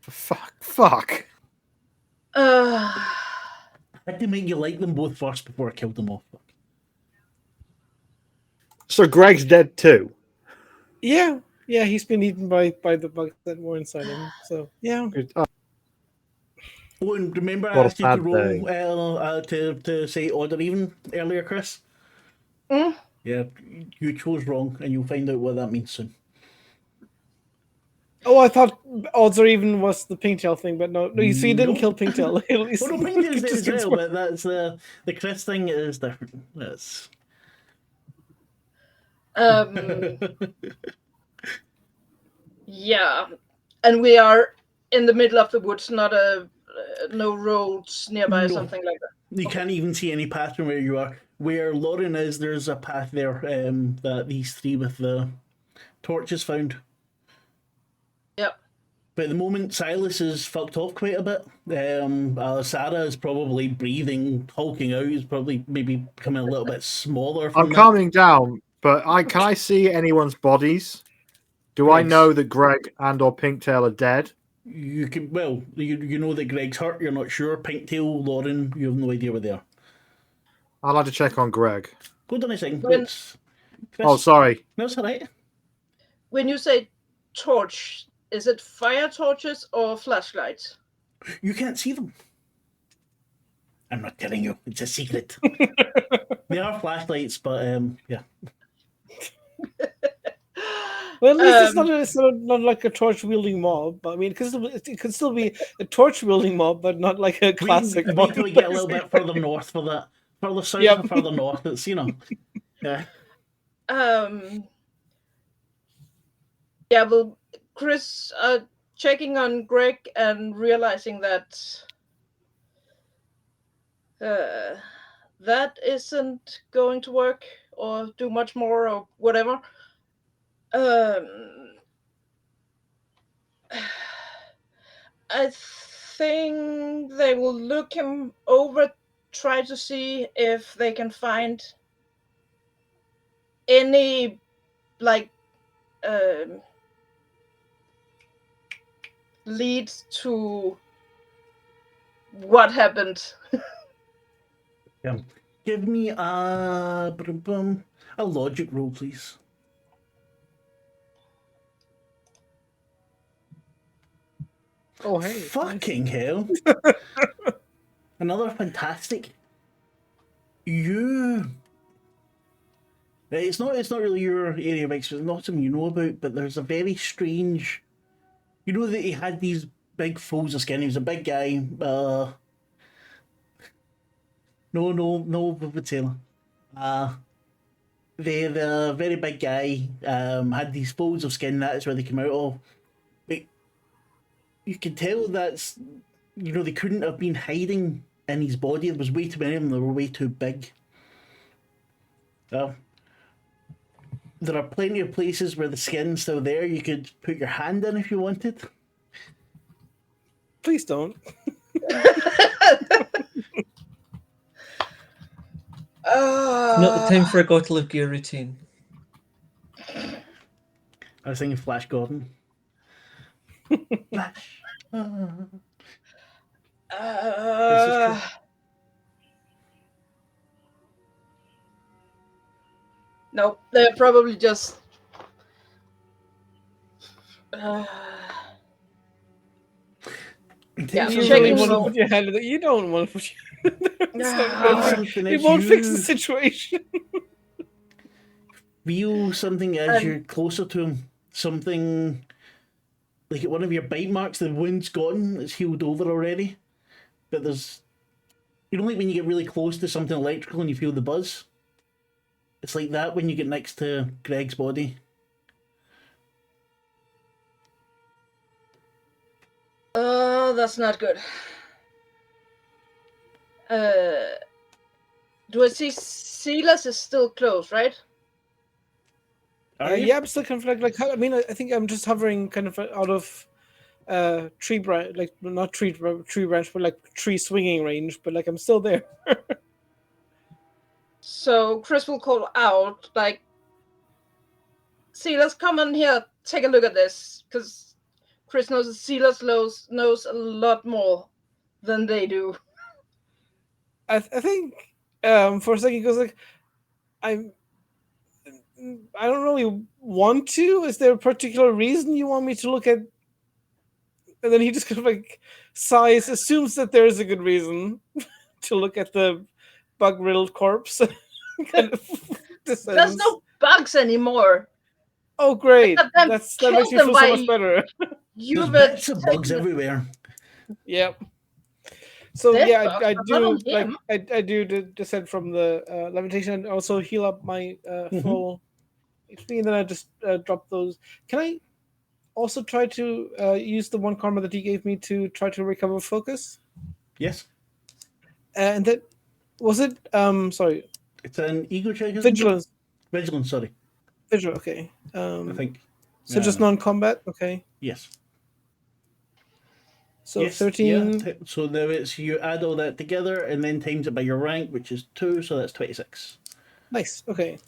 S2: Fuck.
S1: I had to make you like them both first before I killed them off.
S2: So Greg's dead too.
S3: Yeah, he's been eaten by the bugs that were inside him. So yeah.
S1: Oh, and remember I
S2: What a
S1: asked you to
S2: bad
S1: roll to say odd or even earlier, Chris?
S5: Mm?
S1: Yeah, you chose wrong, and you'll find out what that means soon.
S3: Oh, I thought odds or even was the Pinktail thing, but no, you see, you didn't kill Pinktail.
S1: Well, no, Pinktail's dead as well, but that's the Chris thing is different. That's
S5: yeah, and we are in the middle of the woods, not no roads nearby or
S1: No.
S5: something like that.
S1: You can't even see any path from where you are. Where Lauren is, there's a path there that these three with the torches found.
S5: Yep.
S1: But at the moment, Silas is fucked off quite a bit. Sarah is probably breathing, hulking out. Is probably maybe becoming a little bit smaller. From
S2: I'm calming down, but can I see anyone's bodies? Do I know that Greg and or Pinktail are dead?
S1: You can. Well, you know that Greg's hurt. You're not sure. Pinktail, Lauren, you have no idea where they are.
S2: I'd like to check on Greg.
S1: Hold on a second.
S5: Chris,
S2: oh, sorry.
S1: No, it's all right.
S5: When you say torch, is it fire torches or flashlights?
S1: You can't see them. I'm not telling you. It's a secret. They are flashlights, but yeah.
S3: Well, at least it's not like a torch wielding mob. I mean, it could still be a torch wielding mob, but not like a classic mob.
S1: Wait till we get a little bit further north for that. Further south and further north. It's yeah.
S5: Yeah. Well, Chris, checking on Greg and realizing that that isn't going to work or do much more or whatever. I think they will look him over, try to see if they can find any leads to what happened.
S1: Yeah. Give me a logic roll, please.
S3: Oh, hey.
S1: Fucking hell. Another fantastic. It's not really your area of expertise, not something you know about, but there's a very strange. You know that he had these big folds of skin. He was a big guy. No, Taylor. The very big guy had these folds of skin. That's where they came out of. But you can tell that's, they couldn't have been hiding in his body. There was way too many of them. They were way too big. There are plenty of places where the skin's still there. You could put your hand in if you wanted.
S3: Please don't.
S4: Not the time for a bottle of gear routine.
S1: I was thinking Flash Gordon. Flash.
S6: No, they're probably just. Yeah,
S3: You
S6: checking
S3: really want to
S6: for-
S3: put your hand in it. You don't want to put your
S1: Something
S3: It
S1: as
S3: won't fix
S1: you
S3: the situation.
S1: feel something as you're closer to him. Something like at one of your bite marks, the wound's gone, it's healed over already. But there's, like when you get really close to something electrical and you feel the buzz? It's like that when you get next to Greg's body.
S6: That's not good. Do I see Silas is still close, right?
S1: Are you?
S3: Yeah, I'm still kind of like I mean, I think I'm just hovering kind of out of tree branch, like not tree branch, but like tree swinging range. But like I'm still there.
S6: So Chris will call out, like, Silas, come on here, take a look at this, because Chris knows that Silas knows a lot more than they do.
S3: I think for a second he goes like, I don't really want to. Is there a particular reason you want me to look at? And then he just kind of like sighs, assumes that there is a good reason to look at the bug-riddled corpse. Kind of
S6: There's
S3: descends.
S6: no bugs anymore.
S3: Oh, great!
S6: Let them
S3: That
S6: kill
S3: makes me
S6: them
S3: feel so
S6: by-
S3: much better.
S1: There's
S6: You've
S1: bits of bugs
S6: taken-
S1: everywhere.
S3: Yep. So
S6: Dead
S3: yeah,
S6: bugs,
S3: I
S6: but
S3: do
S6: not on
S3: like
S6: him.
S3: I do descend from the levitation and also heal up my full HP, and then I just drop those. Can I also try to use the one karma that he gave me to try to recover focus?
S1: Yes.
S3: And that was it. Sorry,
S1: It's an ego check, isn't it?
S3: vigilance.
S1: Vigilance, sorry.
S3: Vigil. Okay.
S1: I think.
S3: So just non-combat. Okay.
S1: Yes.
S3: So
S1: Yes,
S3: 13.
S1: Yeah. So now it's you add all that together and then times it by your rank, which is 2, so that's 26.
S3: Nice. Okay.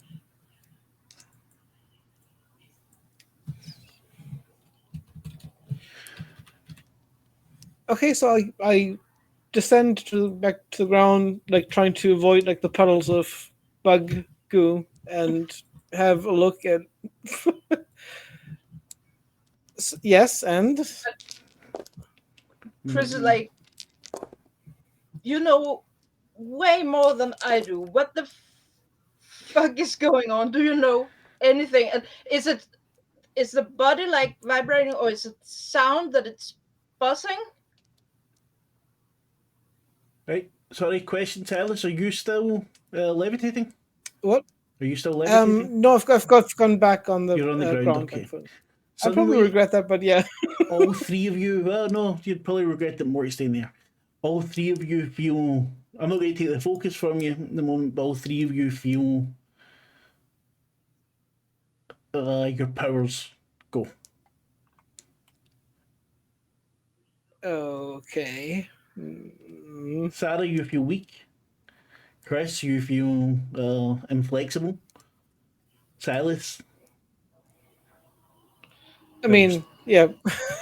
S3: Okay, so I descend back to the ground, like trying to avoid like the puddles of bug goo, and have a look at. Yes, and
S6: Chris is like, you know way more than I do. What the fuck is going on? Do you know anything? And is the body like vibrating, or is it sound that it's buzzing?
S1: Right. Sorry, question, Silas. Are you still levitating?
S3: what?
S1: Are you still levitating?
S3: No, I've gone back on the,
S1: You're on the ground, okay.
S3: unfortunately. I
S1: Suddenly,
S3: probably regret that, but yeah.
S1: all three of you, well, no, you'd probably regret that Morty's staying there. All three of you feel, I'm not going to take the focus from you at the moment, but all three of you feel your powers go.
S3: Okay.
S1: Sarah, you feel weak. Chris, you feel inflexible. Silas,
S3: I mean, yeah.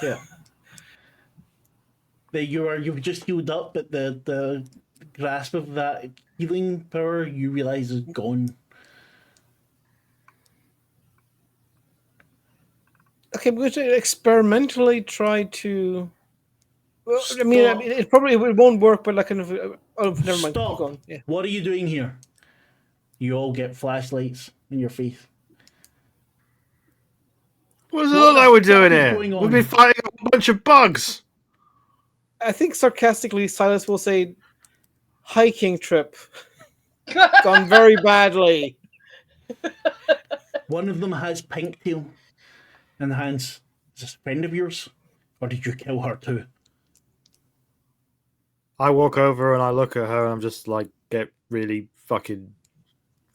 S1: yeah. You've just healed up, but the grasp of that healing power you realise is gone.
S3: Okay, I'm going to experimentally try to Well,
S1: Stop.
S3: I mean, it probably won't work, but like kind of. Oh, never mind.
S1: Stop.
S3: Keep going. Yeah.
S1: What are you doing here? You all get flashlights in your face.
S2: What does it
S1: What
S2: look
S1: the
S2: like we're
S1: fuck
S2: doing
S1: is
S2: here?
S1: going on?
S2: We've been fighting a bunch of bugs.
S3: I think sarcastically, Silas will say, "Hiking trip gone very badly."
S1: One of them has Pinktail in the hands. Is this a friend of yours? Or did you kill her too?
S2: I walk over and I look at her and I'm just like, get really fucking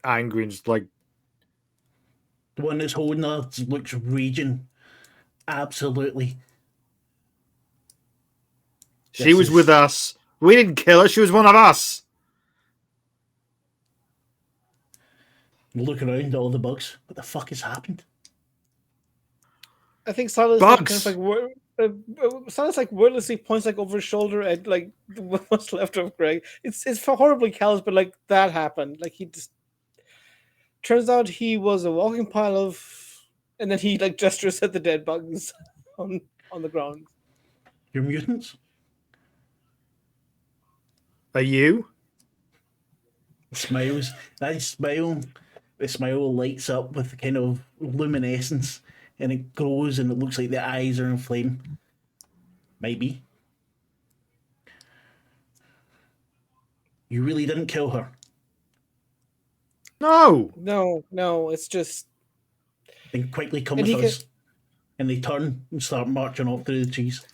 S2: angry and just like,
S1: The one that's holding her looks raging. Absolutely.
S2: she was with us. We didn't kill her. She was one of us.
S1: Look around at all the bugs. What the fuck has happened?
S3: I think Silas
S2: Bugs.
S3: Silas like wordlessly points like over his shoulder at like what's left of Greg. It's horribly callous, but like that happened. Like he just turns out he was a walking pile of, and then he like gestures at the dead bugs on the ground.
S1: You're mutants?
S2: Are you?
S1: Smiles. That smile. The smile lights up with a kind of luminescence and it grows and it looks like the eyes are in flame. Might be. You really didn't kill her.
S2: No.
S3: No, it's just
S1: Then quickly come
S3: And
S1: with
S3: he
S1: us. And they turn and start marching off through the trees.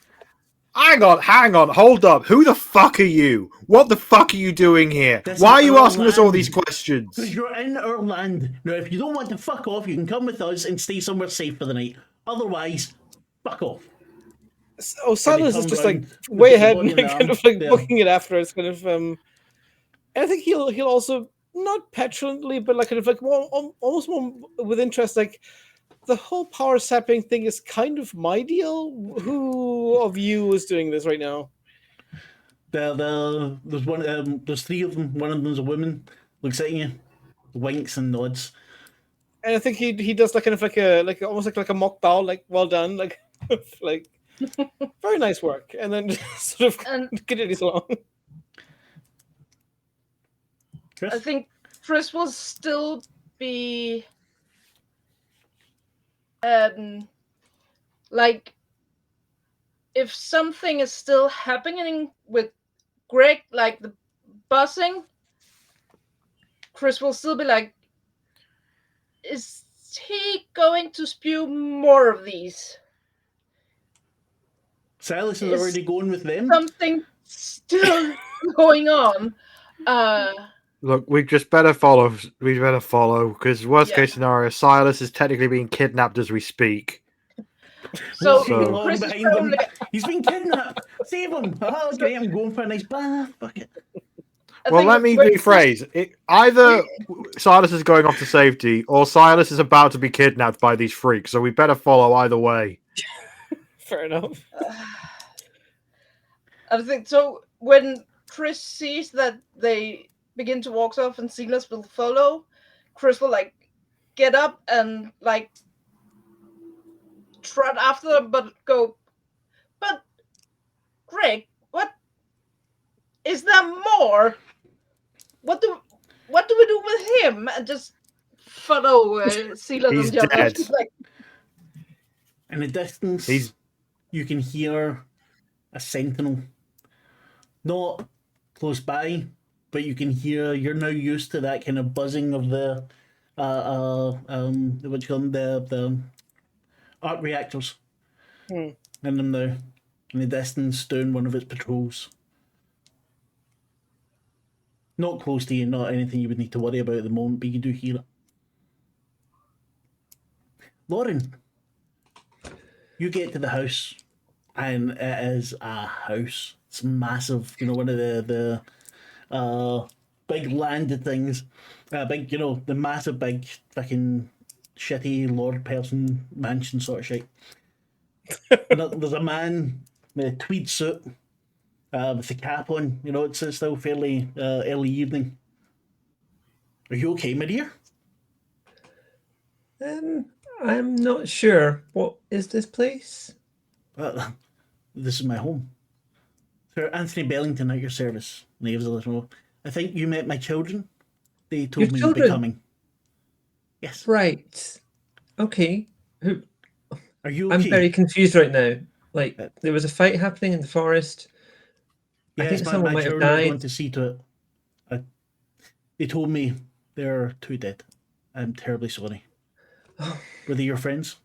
S2: Hang on, hold up. Who the fuck are you? What the fuck are you doing here?
S1: This
S2: Why
S1: is
S2: are you
S1: our
S2: asking us all
S1: land.
S2: these questions?
S1: Because you're in our land. Now, if you don't want to fuck off, you can come with us and stay somewhere safe for the night. Otherwise, fuck off.
S3: Silas is
S1: turn
S3: just like
S1: round,
S3: way
S1: look at the
S3: ahead
S1: body
S3: and
S1: in the
S3: kind
S1: arm.
S3: of like
S1: Yeah.
S3: booking it after. It's kind of I think he'll also not petulantly, but like kind of like almost more with interest. Like the whole power sapping thing is kind of my deal. Who of you is doing this right now?
S1: There's one. There's three of them. One of them's a woman. Looks at you, winks and nods.
S3: And I think he does like kind of like almost like a mock bow, like well done, like like very nice work, and then sort of
S6: And
S3: continues along.
S1: Chris?
S6: I think Chris will still be like if something is still happening with Greg, like the buzzing, Chris will still be like, is he going to spew more of these?
S1: Silas is
S6: Is
S1: already going with them.
S6: something still going on?
S2: Look, we just better follow. We better follow because worst
S6: Yeah.
S2: case scenario, Silas is technically being kidnapped as we speak.
S6: So
S1: Walking along
S6: Chris is
S1: behind them.
S6: probably.
S1: He's been kidnapped. Save him. Oh, great. I'm going for a nice bath. Fuck it.
S6: I
S2: Well,
S6: think
S2: let me
S6: when
S2: rephrase. Either Silas is going off to safety, or Silas is about to be kidnapped by these freaks. So we better follow either way.
S3: Fair enough.
S6: I think so. When Chris sees that they begin to walk off and Silas will follow, Chris will like get up and like trot after them, but go. But Greg, what is there more? What do we do with him? And just follow Silas
S2: He's
S6: and the others.
S2: dead.
S6: Like,
S1: In the distance,
S2: He's-
S1: you can hear a sentinel. Not close by, but you can hear. You're now used to that kind of buzzing of the, what you call them, the arc reactors. In them now, in the distance, doing one of its patrols. Not close to you, not anything you would need to worry about at the moment, but you do hear it. Lauren, you get to the house, and it is a house. It's massive. You know, one of the big landed things. Big, you know, the massive big fucking shitty lord person mansion sort of shit. And there's a man in a tweed suit with the cap on. You know, it's still fairly early evening. Are you okay, my dear?
S4: I'm not sure. What is this place?
S1: This is my home. Sir Anthony Bellington at your service. And he gives a little. I think you met my children. They told
S4: Your
S1: me you'd be
S4: children?
S1: coming. Yes.
S4: Right. Okay. Who?
S1: Are you
S4: I'm
S1: okay?
S4: very confused right now. Like, there was a fight happening in the forest. I
S1: Yes,
S4: think someone
S1: my
S4: might have
S1: children are
S4: died.
S1: going to see to it. They told me they're two dead. I'm terribly sorry. Were they your friends?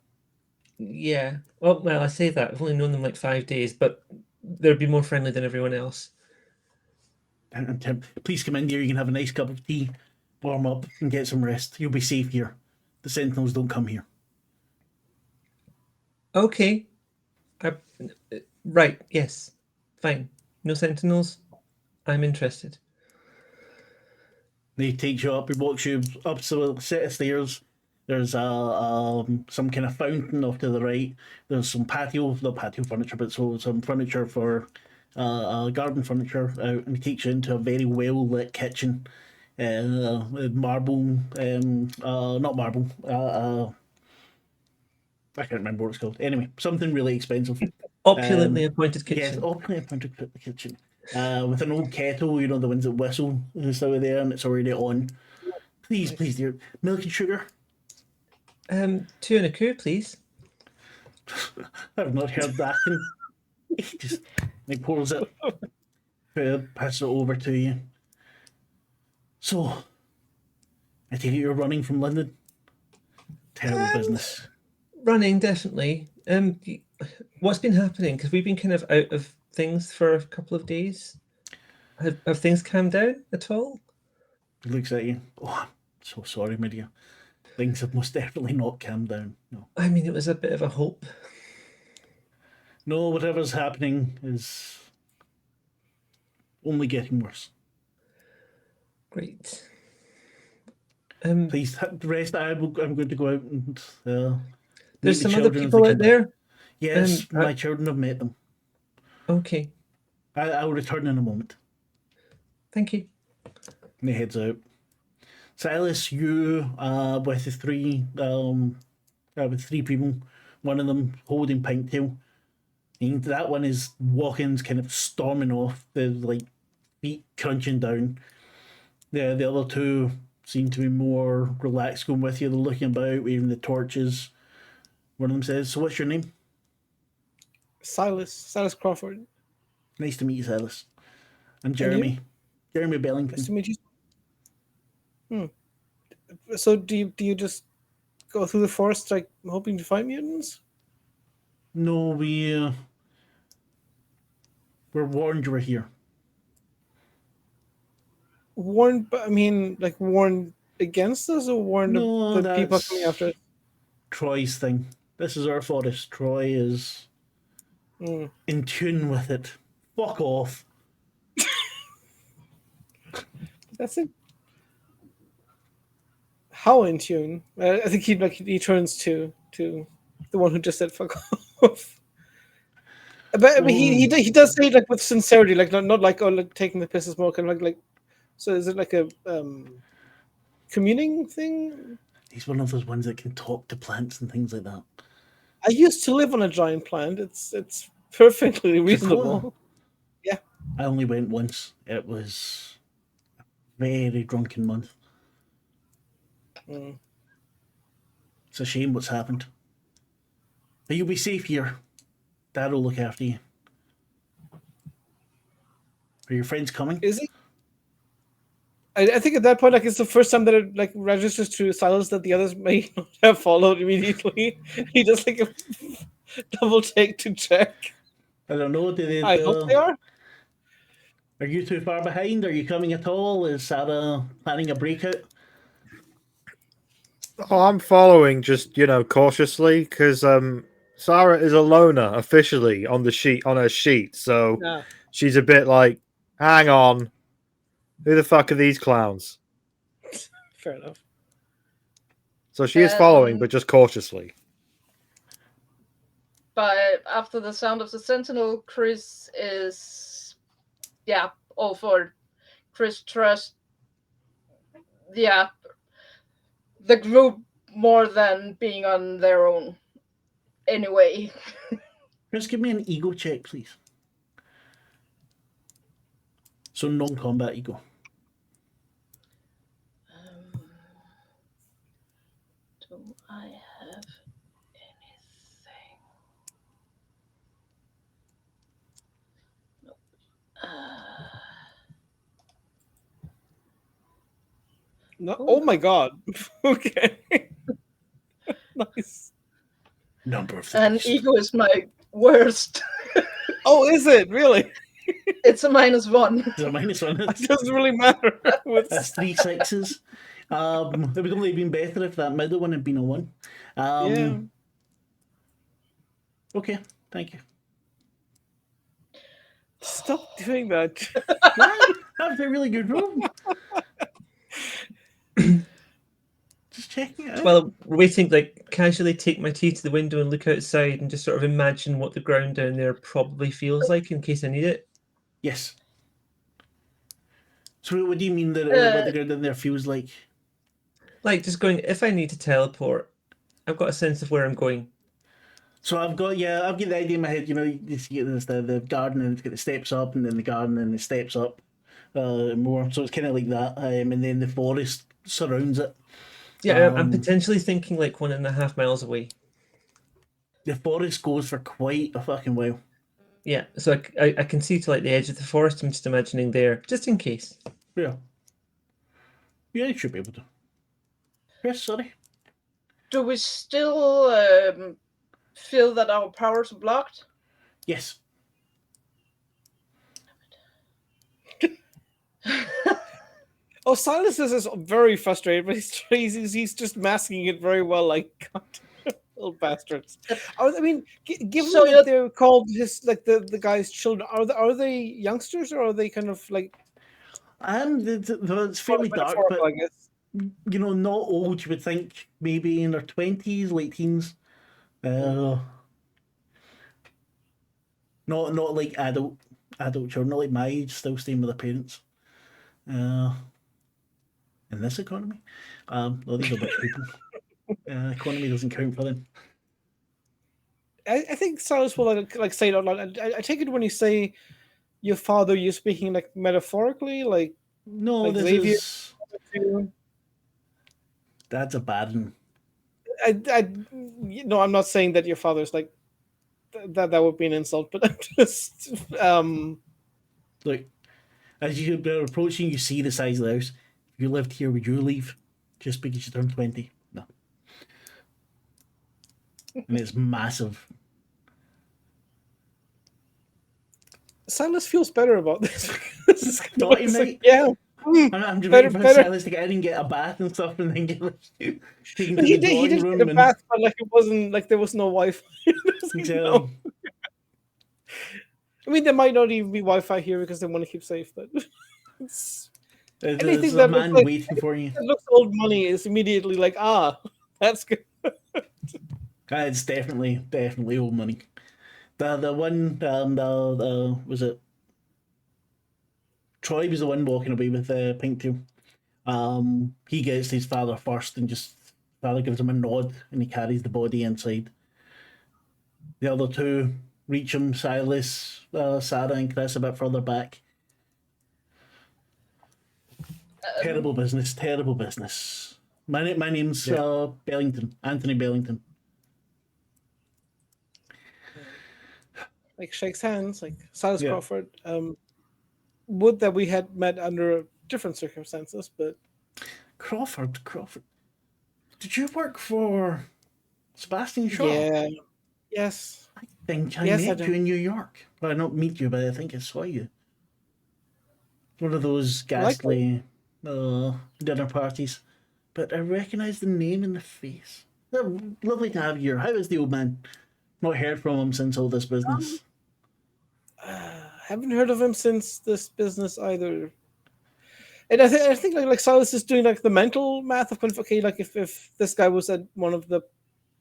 S4: Yeah. Well, I say that. I've only known them like 5 days, but they'd be more friendly than everyone else.
S1: And please come in here. You can have a nice cup of tea, warm up, and get some rest. You'll be safe here. The Sentinels don't come here.
S4: Okay. Right. Yes. Fine. No sentinels. I'm interested.
S1: They take you up. He walks you up to a set of stairs. There's some kind of fountain off to the right. There's some not patio furniture, but some furniture for garden furniture out, and he takes you into a very well lit kitchen. With marble, not marble. I can't remember what it's called. Anyway, something really expensive.
S4: Opulently appointed kitchen.
S1: Yes, opulently appointed kitchen. With an old kettle, you know, the ones that whistle, is over there, and it's already on. Please, dear, milk and sugar.
S4: 2 and a coup, please.
S1: I've not heard that in ages. He pours it, passes it over to you. So, I take it you're running from London? Terrible business.
S4: Running, definitely. What's been happening? Because we've been kind of out of things for a couple of days. Have things calmed down at all?
S1: He looks at you. Oh, I'm so sorry, my dear. Things have most definitely not calmed down. No.
S4: I mean, it was a bit of a hope.
S1: No, whatever's happening is only getting worse.
S4: Great.
S1: Please rest. I'm going to go out and
S4: There's
S1: meet the
S4: some other
S1: children as
S4: people
S1: they
S4: out
S1: come back.
S4: there.
S1: Yes, my children have met them.
S4: Okay.
S1: I'll return in a moment.
S4: Thank you.
S1: And he heads out. Silas, you with the three people, one of them holding Pinktail. And that one is walking, kind of storming off, the like feet crunching down. The other two seem to be more relaxed going with you. They're looking about, waving the torches. One of them says, "So what's your name?"
S3: Silas Crawford.
S1: Nice to meet you, Silas. And
S3: you?
S1: Jeremy. Jeremy Bellington.
S3: Nice to meet you. So do you just go through the forest like hoping to find mutants?
S1: No, we're warned you were here.
S3: Warned, but I mean, like warned against us, or warned
S1: No,
S3: the people
S1: that's
S3: coming after us?
S1: Troy's thing. This is our forest. Troy is in tune with it. Fuck off.
S3: That's it. How in tune? I think he turns to the one who just said "fuck off." But I mean, he does say it like with sincerity, like not like like taking the piss is more kind of like. So is it like a communing thing?
S1: He's one of those ones that can talk to plants and things like that.
S3: I used to live on a giant plant. It's perfectly reasonable. Yeah.
S1: I only went once. It was a very drunken month. It's a shame what's happened. But you'll be safe here. Dad will look after you. Are your friends coming?
S3: Is he? I think at that point, like it's the first time that it like registers to Silas that the others may not have followed immediately. He does like a double take to check.
S1: I don't know.
S3: I hope they are.
S1: Are you too far behind? Are you coming at all? Is Sarah planning a breakout?
S2: Oh, I'm following just, cautiously, because Sarah is a loner officially on her sheet, so
S3: Yeah.
S2: she's a bit like, hang on, who the fuck are these clowns?
S3: Fair enough.
S2: So she is following, but just cautiously.
S6: But after the sound of the sentinel, Chris is, all for Chris trust, the group more than being on their own. Anyway.
S1: Just give me an ego check, please. So non-combat ego.
S6: Do I have anything? Nope.
S3: No, oh my god. Okay. Nice.
S1: Number of
S6: And
S1: things.
S6: ego is my worst.
S3: Oh, is it really?
S6: It's a -1.
S1: Is it -1?
S3: It doesn't really matter.
S1: That's 3 6s. It would only have been better if that middle one had been a 1.
S3: Yeah.
S1: Okay, thank you.
S3: Stop doing that.
S1: That was a really good roll. Just checking it out.
S4: While we're waiting, like casually take my tea to the window and look outside and just sort of imagine what the ground down there probably feels like in case I need it.
S1: Yes. So what do you mean that what the ground in there feels like?
S4: Like just going, if I need to teleport, I've got a sense of where I'm going.
S1: So I've got the idea in my head. You know, you see there's the garden and it's got the steps up, and then the garden and the steps up more. So it's kind of like that, and then the forest surrounds it.
S4: Yeah, I'm potentially thinking like 1.5 miles away.
S1: The forest goes for quite a fucking while.
S4: Yeah, so I can see to like the edge of the forest. I'm just imagining there, just in case.
S1: Yeah. Yeah, you should be able to. Yes, sorry.
S6: Do we still feel that our powers are blocked?
S1: Yes.
S3: Oh, Silas is very frustrated, but he's just masking it very well. Like, God, little bastards. I mean, given
S6: So
S3: that they're called the guy's children, are they youngsters or are they kind of like?
S1: It's fairly dark, but
S3: I guess.
S1: you know, not old. You would think maybe in their 20s, late teens. Not like adult children, not like my age, still staying with their parents. In this economy, well, these are rich people. Economy doesn't count for them.
S3: I think Silas will like say it out loud. I take it when you say your father, you're speaking like metaphorically, like
S1: No,
S3: like
S1: this
S3: Xavier.
S1: is that's a bad one.
S3: No, I'm not saying that your father's like that. That would be an insult, but I'm just
S1: Look, as you're approaching, you see the size of the house. If you lived here, would you leave just because you turned 20? No. And it's massive.
S3: Silas feels better about this.
S1: Don't you, mate?
S3: Yeah.
S1: I'm just
S3: Better-
S1: waiting for
S3: better.
S1: Silas to get in and get a bath and stuff, and then get taken to
S3: He
S1: the
S3: did
S1: drawing
S3: get
S1: room.
S3: a bath, but like it wasn't like there was no Wi-Fi. No. I mean, there might not even be Wi-Fi here because they want to keep safe. But anything
S1: There's a
S3: that
S1: man
S3: looks like
S1: waiting for you.
S3: it looks old money is immediately like, that's good.
S1: It's definitely old money. The one was it Troy was the one walking away with Pinktail. He gets his father first and just father gives him a nod and he carries the body inside. The other two reach him, Silas, Sarah and Chris a bit further back. Terrible business. My name's Bellington, Anthony Bellington.
S3: Like shakes hands, like Silas
S1: Yeah.
S3: Crawford. Would that we had met under different circumstances, but
S1: Crawford. Did you work for Sebastian Shaw?
S3: yeah, yes.
S1: I think I
S3: Yes, I
S1: met
S3: do.
S1: you in New York. Well, not meet you, but I think I saw you. One of those ghastly dinner parties. But I recognise the name and the face. Lovely to have you here. How is the old man? Not heard from him since all this business.
S3: Haven't heard of him since this business either. And I think like Silas is doing like the mental math of kind of okay, like if this guy was at one of the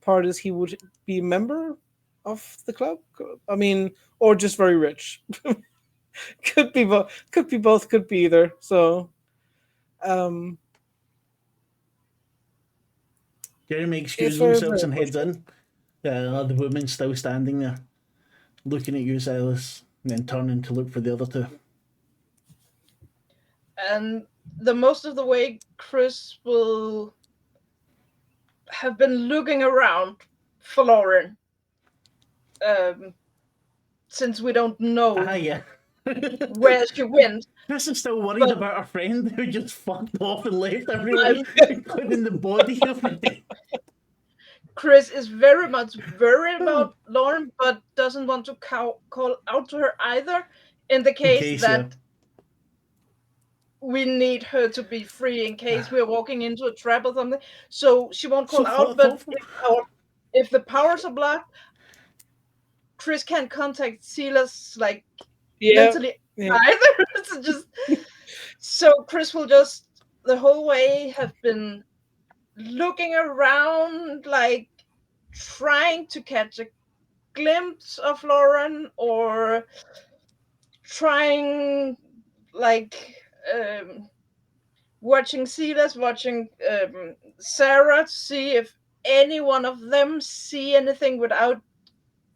S3: parties, he would be a member of the club. I mean, or just very rich. Could be both. Could be either. So,
S1: Jeremy excuses
S3: very,
S1: themselves
S3: very
S1: and heads in. The woman's still standing there, looking at you, Silas, and then turning to look for the other two.
S6: And the most of the way, Chris will have been looking around for Lauren. Since we don't know
S1: Yeah.
S6: where she went.
S1: Chris is still worried
S6: But-
S1: about our friend who just fucked off and left everyone, including the body of it.
S6: Chris is very much worried about Lauren, but doesn't want to call out to her either, in the case that we need her to be free in case we're walking into a trap or something. So she won't call
S1: So
S6: out, but
S1: thoughtful.
S6: if the powers are blocked, Chris can't contact Silas mentally either. It's just so Chris will just the whole way have been looking around, like trying to catch a glimpse of Lauren, or trying watching Silas, watching Sarah to see if any one of them see anything without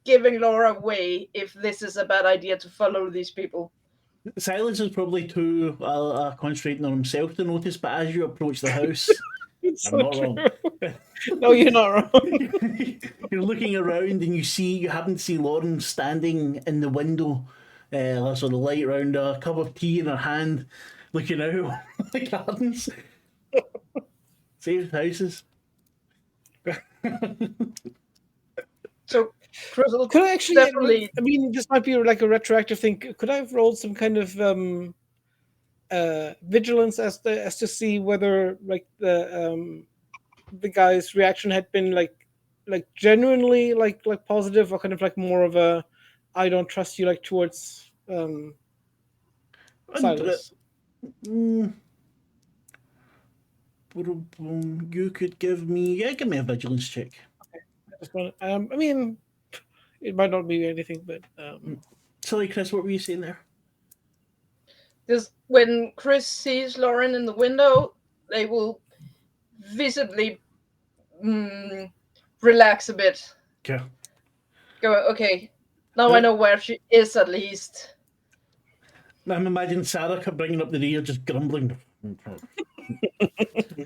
S6: giving Laura away, if this is a bad idea to follow these people.
S1: Silence is probably too concentrating on himself to notice, but as you approach the house,
S3: It's
S1: I'm
S3: so
S1: not
S3: true.
S1: wrong.
S3: No, you're not wrong.
S1: You're looking around and you happen to see Lauren standing in the window, so the light around her, a cup of tea in her hand, looking out the gardens. Saved houses.
S6: So Chris will
S3: Could I actually?
S6: definitely.
S3: I mean, this might be like a retroactive thing. Could I have rolled some kind of vigilance as to see whether the guy's reaction had been like genuinely like positive, or kind of like more of a I don't trust you towards Silas.
S1: You could give me a vigilance check.
S3: I mean, it might not be anything, but
S1: Sorry, Chris, what were you saying there?
S6: Because when Chris sees Lauren in the window, they will visibly relax a bit.
S1: Okay.
S6: Go, okay, now I know where she is at least.
S1: I'm imagining Sarah kept bringing up the rear, just grumbling.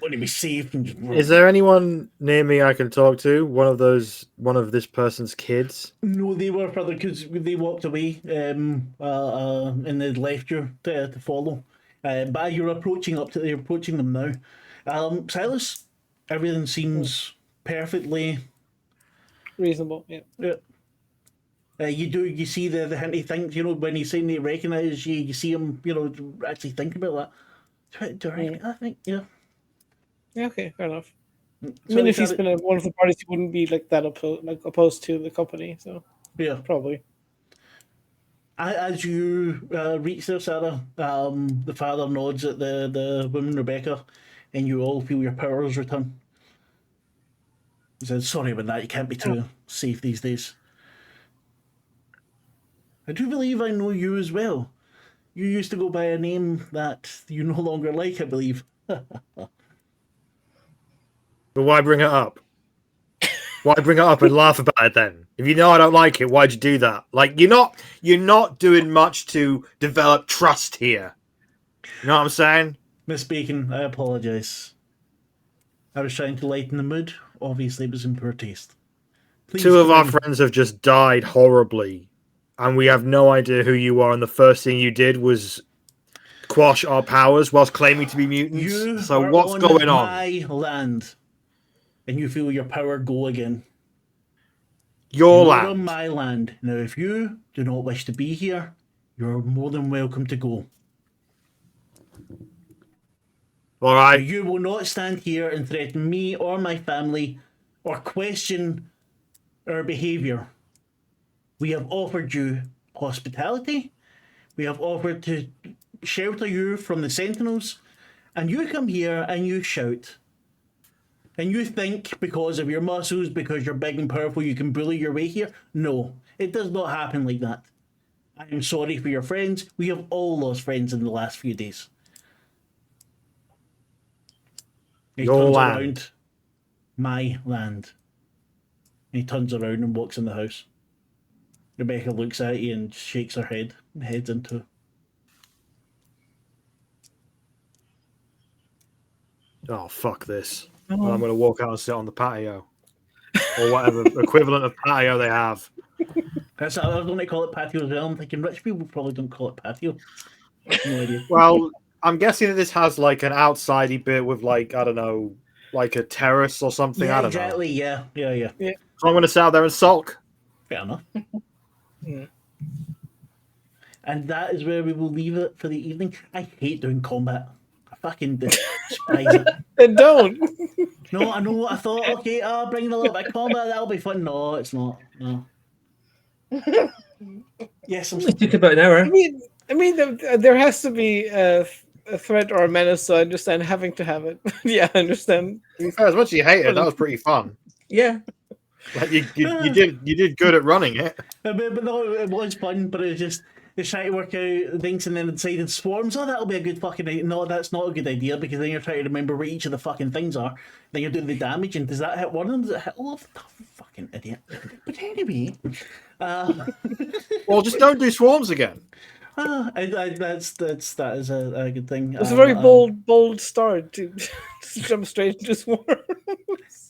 S1: Want to be safe. And just...
S2: Is there anyone near me I can talk to? One of this person's kids?
S1: No, they were further because they walked away and they left you to follow. But you're approaching them now. Silas, everything seems perfectly
S3: reasonable. Yeah.
S1: You see the hinty things, when he's saying he recognises you, you see him, actually think about that. Do I think, yeah.
S3: Yeah, okay, fair enough. I
S1: So
S3: mean, if he's been at one of the parties, he wouldn't be that opposed to the company. So
S1: yeah,
S3: probably.
S1: As you reach there, Sarah, the father nods at the woman Rebecca, and you all feel your powers return. He says, "Sorry about that. You can't be too safe these days." I do believe I know you as well. You used to go by a name that you no longer like, I believe.
S2: But why bring it up? Why bring it up and laugh about it then? If you know I don't like it, why'd you do that? Like, you're not doing much to develop trust here. You know what I'm saying?
S1: Miss Bacon, I apologise. I was trying to lighten the mood. Obviously, it was in poor taste. Please
S2: Two of
S1: come
S2: our
S1: in.
S2: friends have just died horribly, and we have no idea who you are, and the first thing you did was quash our powers whilst claiming to be mutants.
S1: You
S2: So
S1: are
S2: what's
S1: on
S2: going on?
S1: my land, and you feel your power go again.
S2: Your
S1: You're on
S2: land.
S1: my land. Now, if you do not wish to be here, you're more than welcome to go.
S2: All right.
S1: You will not stand here and threaten me or my family or question our behaviour. We have offered you hospitality. We have offered to shelter you from the Sentinels. And you come here and you shout. And you think because of your muscles, because you're big and powerful, you can bully your way here? No, it does not happen like that. I am sorry for your friends. We have all lost friends in the last few days. He
S2: Your
S1: turns
S2: land.
S1: around. My land. And he turns around and walks in the house. Rebecca looks at you and shakes her head and heads into
S2: Oh, fuck this.
S3: Oh.
S2: And I'm going to walk out and sit on the patio. Or whatever equivalent of patio they have.
S1: That's I was going to call it patio as well. I'm thinking rich people probably don't call it patio. No idea.
S2: Well, I'm guessing that this has like an outsidey bit with like, I don't know, like a terrace or something.
S1: Yeah,
S2: I don't
S1: exactly. Yeah.
S2: know. So I'm going to sit out there and sulk.
S1: Fair enough.
S3: Yeah.
S1: And that is where we will leave it for the evening. I hate doing combat. I fucking despise it.
S3: And don't.
S1: No, I know. I thought, okay, bring in a little bit of combat. That'll be fun. No, it's not. No. Yes, I'm
S4: Only took about an hour.
S3: I mean, there has to be a threat or a menace, so I understand having to have it. Yeah, I understand.
S2: To be fair, as much as you hate it, that was pretty fun.
S4: Yeah.
S2: Like you did good at running it.
S1: But no, it was fun, but it was just trying to work out things and then deciding swarms. Oh, that'll be a good fucking idea. No, that's not a good idea because then you're trying to remember where each of the fucking things are. Then you're doing the damage, and does that hit one of them? Does it hit all of them? Fucking idiot. But anyway,
S2: Well, just don't do swarms again.
S1: that is a good thing.
S3: It's a very bold start to jump straight into swarm.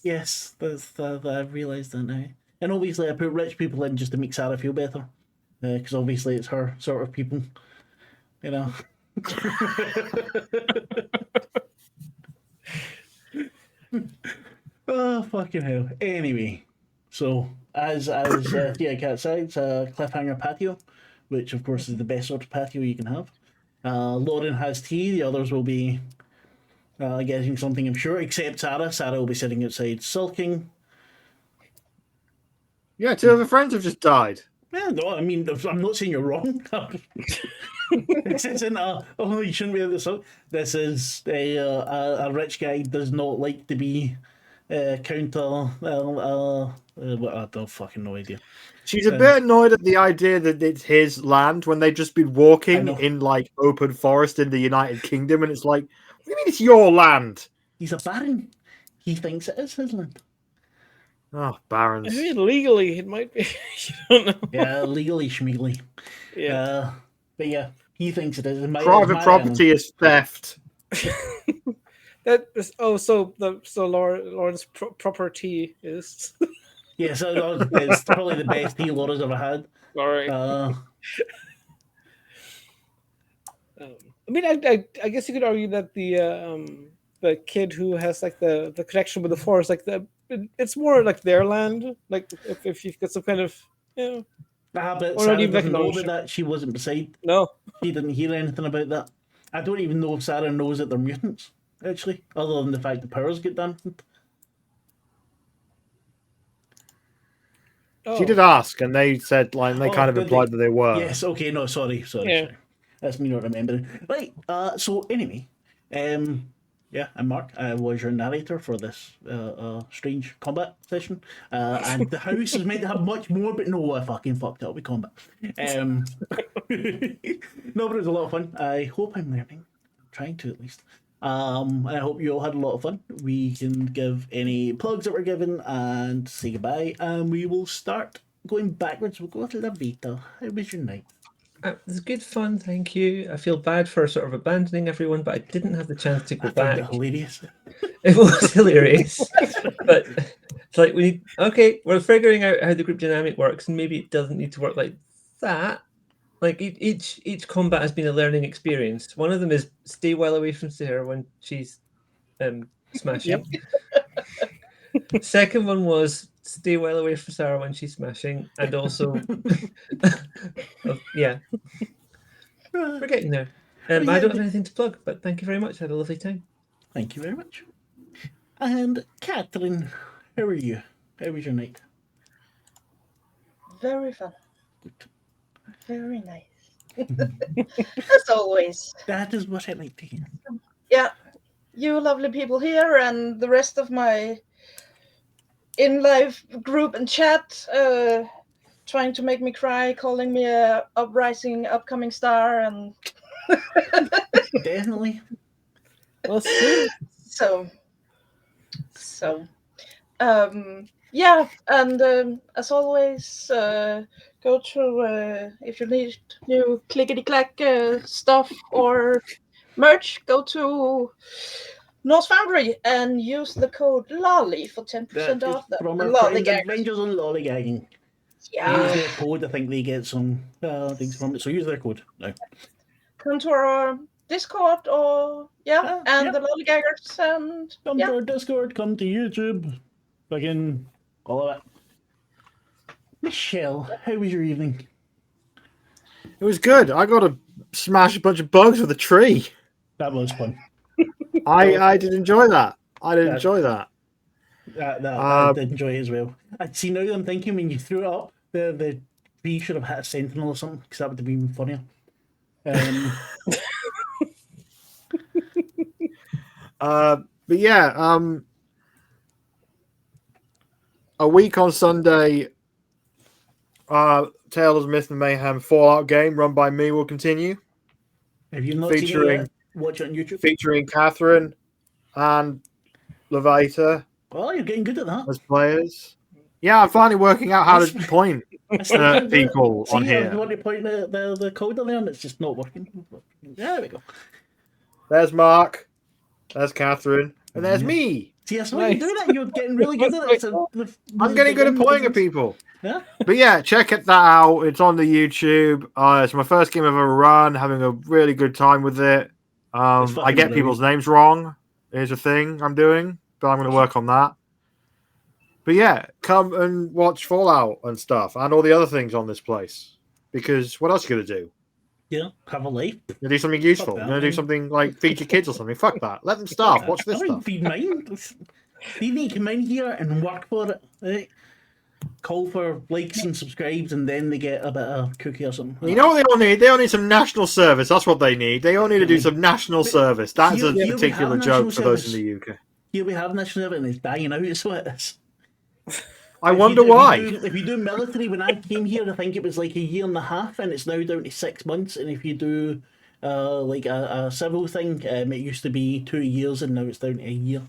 S1: Yes, I've realised that now. And obviously, I put rich people in just to make Sarah feel better, because obviously it's her sort of people, you know. Oh fucking hell! Anyway, so as Thea Cat said, it's a cliffhanger patio, which of course is the best sort of patio you can have. Lauren has tea. The others will be getting something, I'm sure, except Sarah. Sarah will be sitting outside sulking.
S2: Yeah, two of her friends have just died.
S1: Yeah, no, I mean, I'm not saying you're wrong. This isn't oh, you shouldn't be able to sulk. This is a rich guy does not like to be counter. I don't fucking no idea.
S2: She's a bit annoyed at the idea that it's his land when they've just been walking in like open forest in the United Kingdom, and it's like, what do you mean it's your land?
S1: He's a baron. He thinks it is his land.
S2: Oh, barons.
S3: I mean, legally, it might be. You don't know.
S1: Yeah, legally schmegally.
S3: Yeah.
S1: But yeah, he thinks it is.
S2: Private property is theft.
S3: That is, so Lauren's property is.
S1: Yeah, so it's probably the best tea Laura's ever had.
S3: All right. I mean, I guess you could argue that the kid who has like the connection with the forest, like it's more like their land. Like if you've got some kind of
S1: But
S3: or
S1: Sarah
S3: even
S1: doesn't know
S3: ownership.
S1: about that. She wasn't beside.
S3: No.
S1: She didn't hear anything about that. I don't even know if Sarah knows that they're mutants, actually, other than the fact the powers get dampened.
S3: Oh.
S2: She did ask, and they said, like, they kind of
S1: did
S2: implied
S1: they?
S2: that they were.
S1: Yes, okay, no, sorry.
S3: Yeah.
S1: That's me not remembering. Right, so anyway, yeah, I'm Mark. I was your narrator for this strange combat session. And the house is meant to have much more, but no, I fucking fucked up with combat. No, but it was a lot of fun. I hope I'm learning. I'm trying to, at least. I hope you all had a lot of fun. We can give any plugs that we're given and say goodbye, and we will start going backwards. We'll go to Lavaita. How was your night?
S4: It was good fun, thank you. I feel bad for sort of abandoning everyone, but I didn't have the chance to go
S1: I found
S4: back.
S1: it hilarious.
S4: It was hilarious. But it's like we're figuring out how the group dynamic works, and maybe it doesn't need to work like that. Like each combat has been a learning experience. One of them is stay well away from Sarah when she's smashing. Second one was stay well away from Sarah when she's smashing, and also yeah. We're getting there. I don't have anything to plug, but thank you very much. I had a lovely time.
S1: Thank you very much. And Kathrine, how are you? How was your night?
S6: Very fun.
S1: Good.
S6: Very nice. As always.
S1: That is what I like to hear.
S6: Yeah. You lovely people here and the rest of my in-live group and chat trying to make me cry, calling me a upcoming star, and
S1: Definitely.
S3: Well, see.
S6: So yeah, and as always, go to if you need new clickety clack stuff or merch, go to
S5: Norse Foundry and use the code LOLLY for 10% off the
S1: from our friends
S5: Lollygaggers.
S1: Adventures on Lollygagging. Use
S5: Yeah.
S1: their code. I think they get some things from it. So use their code now.
S5: Come to our Discord or and the Lollygaggers and
S1: Come to our Discord. Come to YouTube. Fucking all of it. Michelle, how was your evening?
S2: It was good. I got to smash a bunch of bugs with a tree.
S1: That was fun.
S2: I did enjoy that. I did enjoy that.
S1: I did enjoy it as well. I'd see now that I'm thinking when you threw it up, the tree should have hit a sentinel or something because that would have been funnier.
S2: But yeah, a week on Sunday, Tales of Myth and Mayhem Fallout game run by me will continue.
S1: Have you not seen it yet? Watch it on YouTube.
S2: Featuring Kathrine and Lavaita.
S1: Well, you're getting good at that.
S2: As players. Yeah, I'm finally working out how to point people on here.
S1: You want to point the code on there and it's just not working. There we go.
S2: There's Marc. There's Kathrine. And there's me.
S1: See, that's why you're doing it. You're getting really good at it.
S2: I'm getting good at pointing at people.
S1: Yeah.
S2: But yeah, check that out. It's on the YouTube. It's my first game I've ever run. Having a really good time with it. I get people's names wrong. Is a thing I'm doing, but I'm going to work on that. But yeah, come and watch Fallout and stuff, and all the other things on this place. Because what else are you going to do?
S1: Yeah, have a life.
S2: You're going to do something useful. You're going to do something like feed your kids or something. Fuck that. Let them starve. Watch this stuff.
S1: Feed mine. They need to come in here and work for it. Right? Call for likes and subscribes, and then they get a bit of cookie or something.
S2: You know what they all need? They all need some national service. That's what they need. They all need to do some national service. That's a particular joke for those in the UK.
S1: Here we have national service, and it's dying out. It's what it is.
S2: I wonder why.
S1: If you do military, when I came here, I think it was like a year and a half, and it's now down to 6 months. And if you do like a civil thing, it used to be 2 years, and now it's down to a year.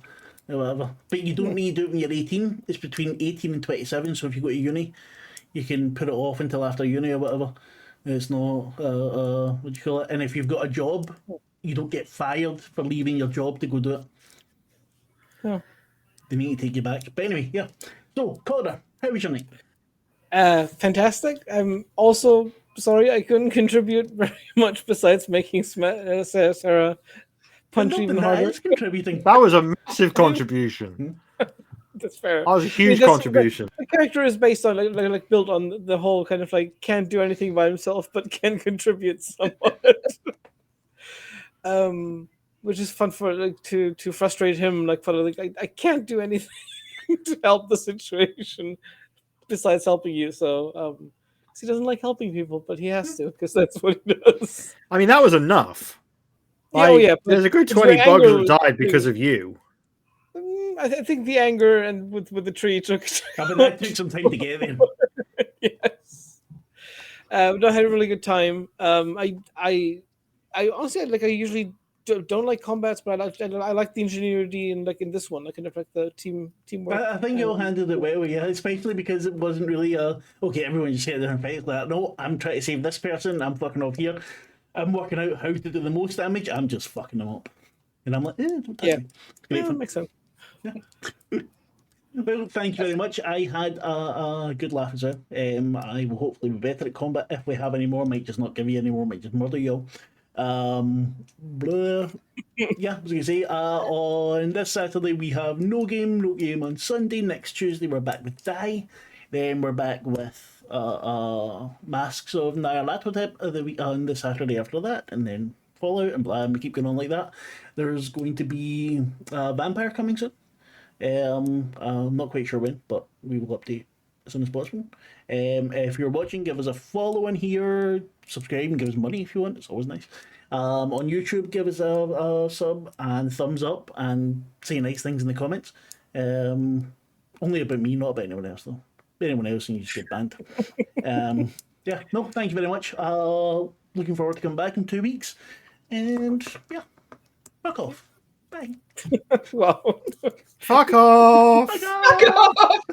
S1: Or whatever. But you don't need to do it when you're 18. It's between 18 and 27. So if you go to uni, you can put it off until after uni or whatever. It's not what do you call it? And if you've got a job, you don't get fired for leaving your job to go do it.
S3: Oh.
S1: They need to take you back. But anyway, yeah. So, Connor, how was your night?
S3: Fantastic. I'm also sorry I couldn't contribute very much besides making Sarah punch even harder.
S1: Contributing.
S2: That was a massive contribution.
S3: That's fair.
S2: That was a huge contribution.
S3: The character is based on like built on the whole kind of like can't do anything by himself but can contribute somewhat. Which is fun for like to frustrate him. Like I can't do anything to help the situation besides helping you. So he doesn't like helping people, but he has to because that's what he does.
S2: I mean, that was enough. There's a good 20 bugs that died because of you.
S3: I think the anger and with the tree took.
S1: That took some time to get in.
S3: Yes. No, I had a really good time. I honestly I usually don't like combats, but I like the ingenuity and like in this one, like kind of like the teamwork.
S1: I think you all handled it well, yeah. Especially because it wasn't really okay. Everyone just get there and fight like no. I'm trying to save this person. I'm fucking off here. I'm working out how to do the most damage. I'm just fucking them up, and I'm like, don't touch me. Great fun.
S3: Makes sense.
S1: Yeah. Well, thank you very much. I had a good laugh as well. I will hopefully be better at combat if we have any more. Might just not give you any more. Might just murder you all. Yeah, I was gonna say on this Saturday we have no game on Sunday. Next Tuesday we're back with Die. Then we're back with Masks of Narrator on the Saturday after that, and then Fallout and blah, and we keep going on like that. There's going to be Vampire coming soon. I'm not quite sure when, but we will update as soon as possible. If you're watching, give us a follow in here, subscribe, and give us money if you want. It's always nice. On YouTube, give us a sub and thumbs up, and say nice things in the comments. Only about me, not about anyone else though. Anyone else, and you just get banned. Yeah, no, thank you very much. Looking forward to coming back in 2 weeks, and yeah, fuck off. Bye.
S3: Wow.
S2: Fuck off.
S5: Fuck off.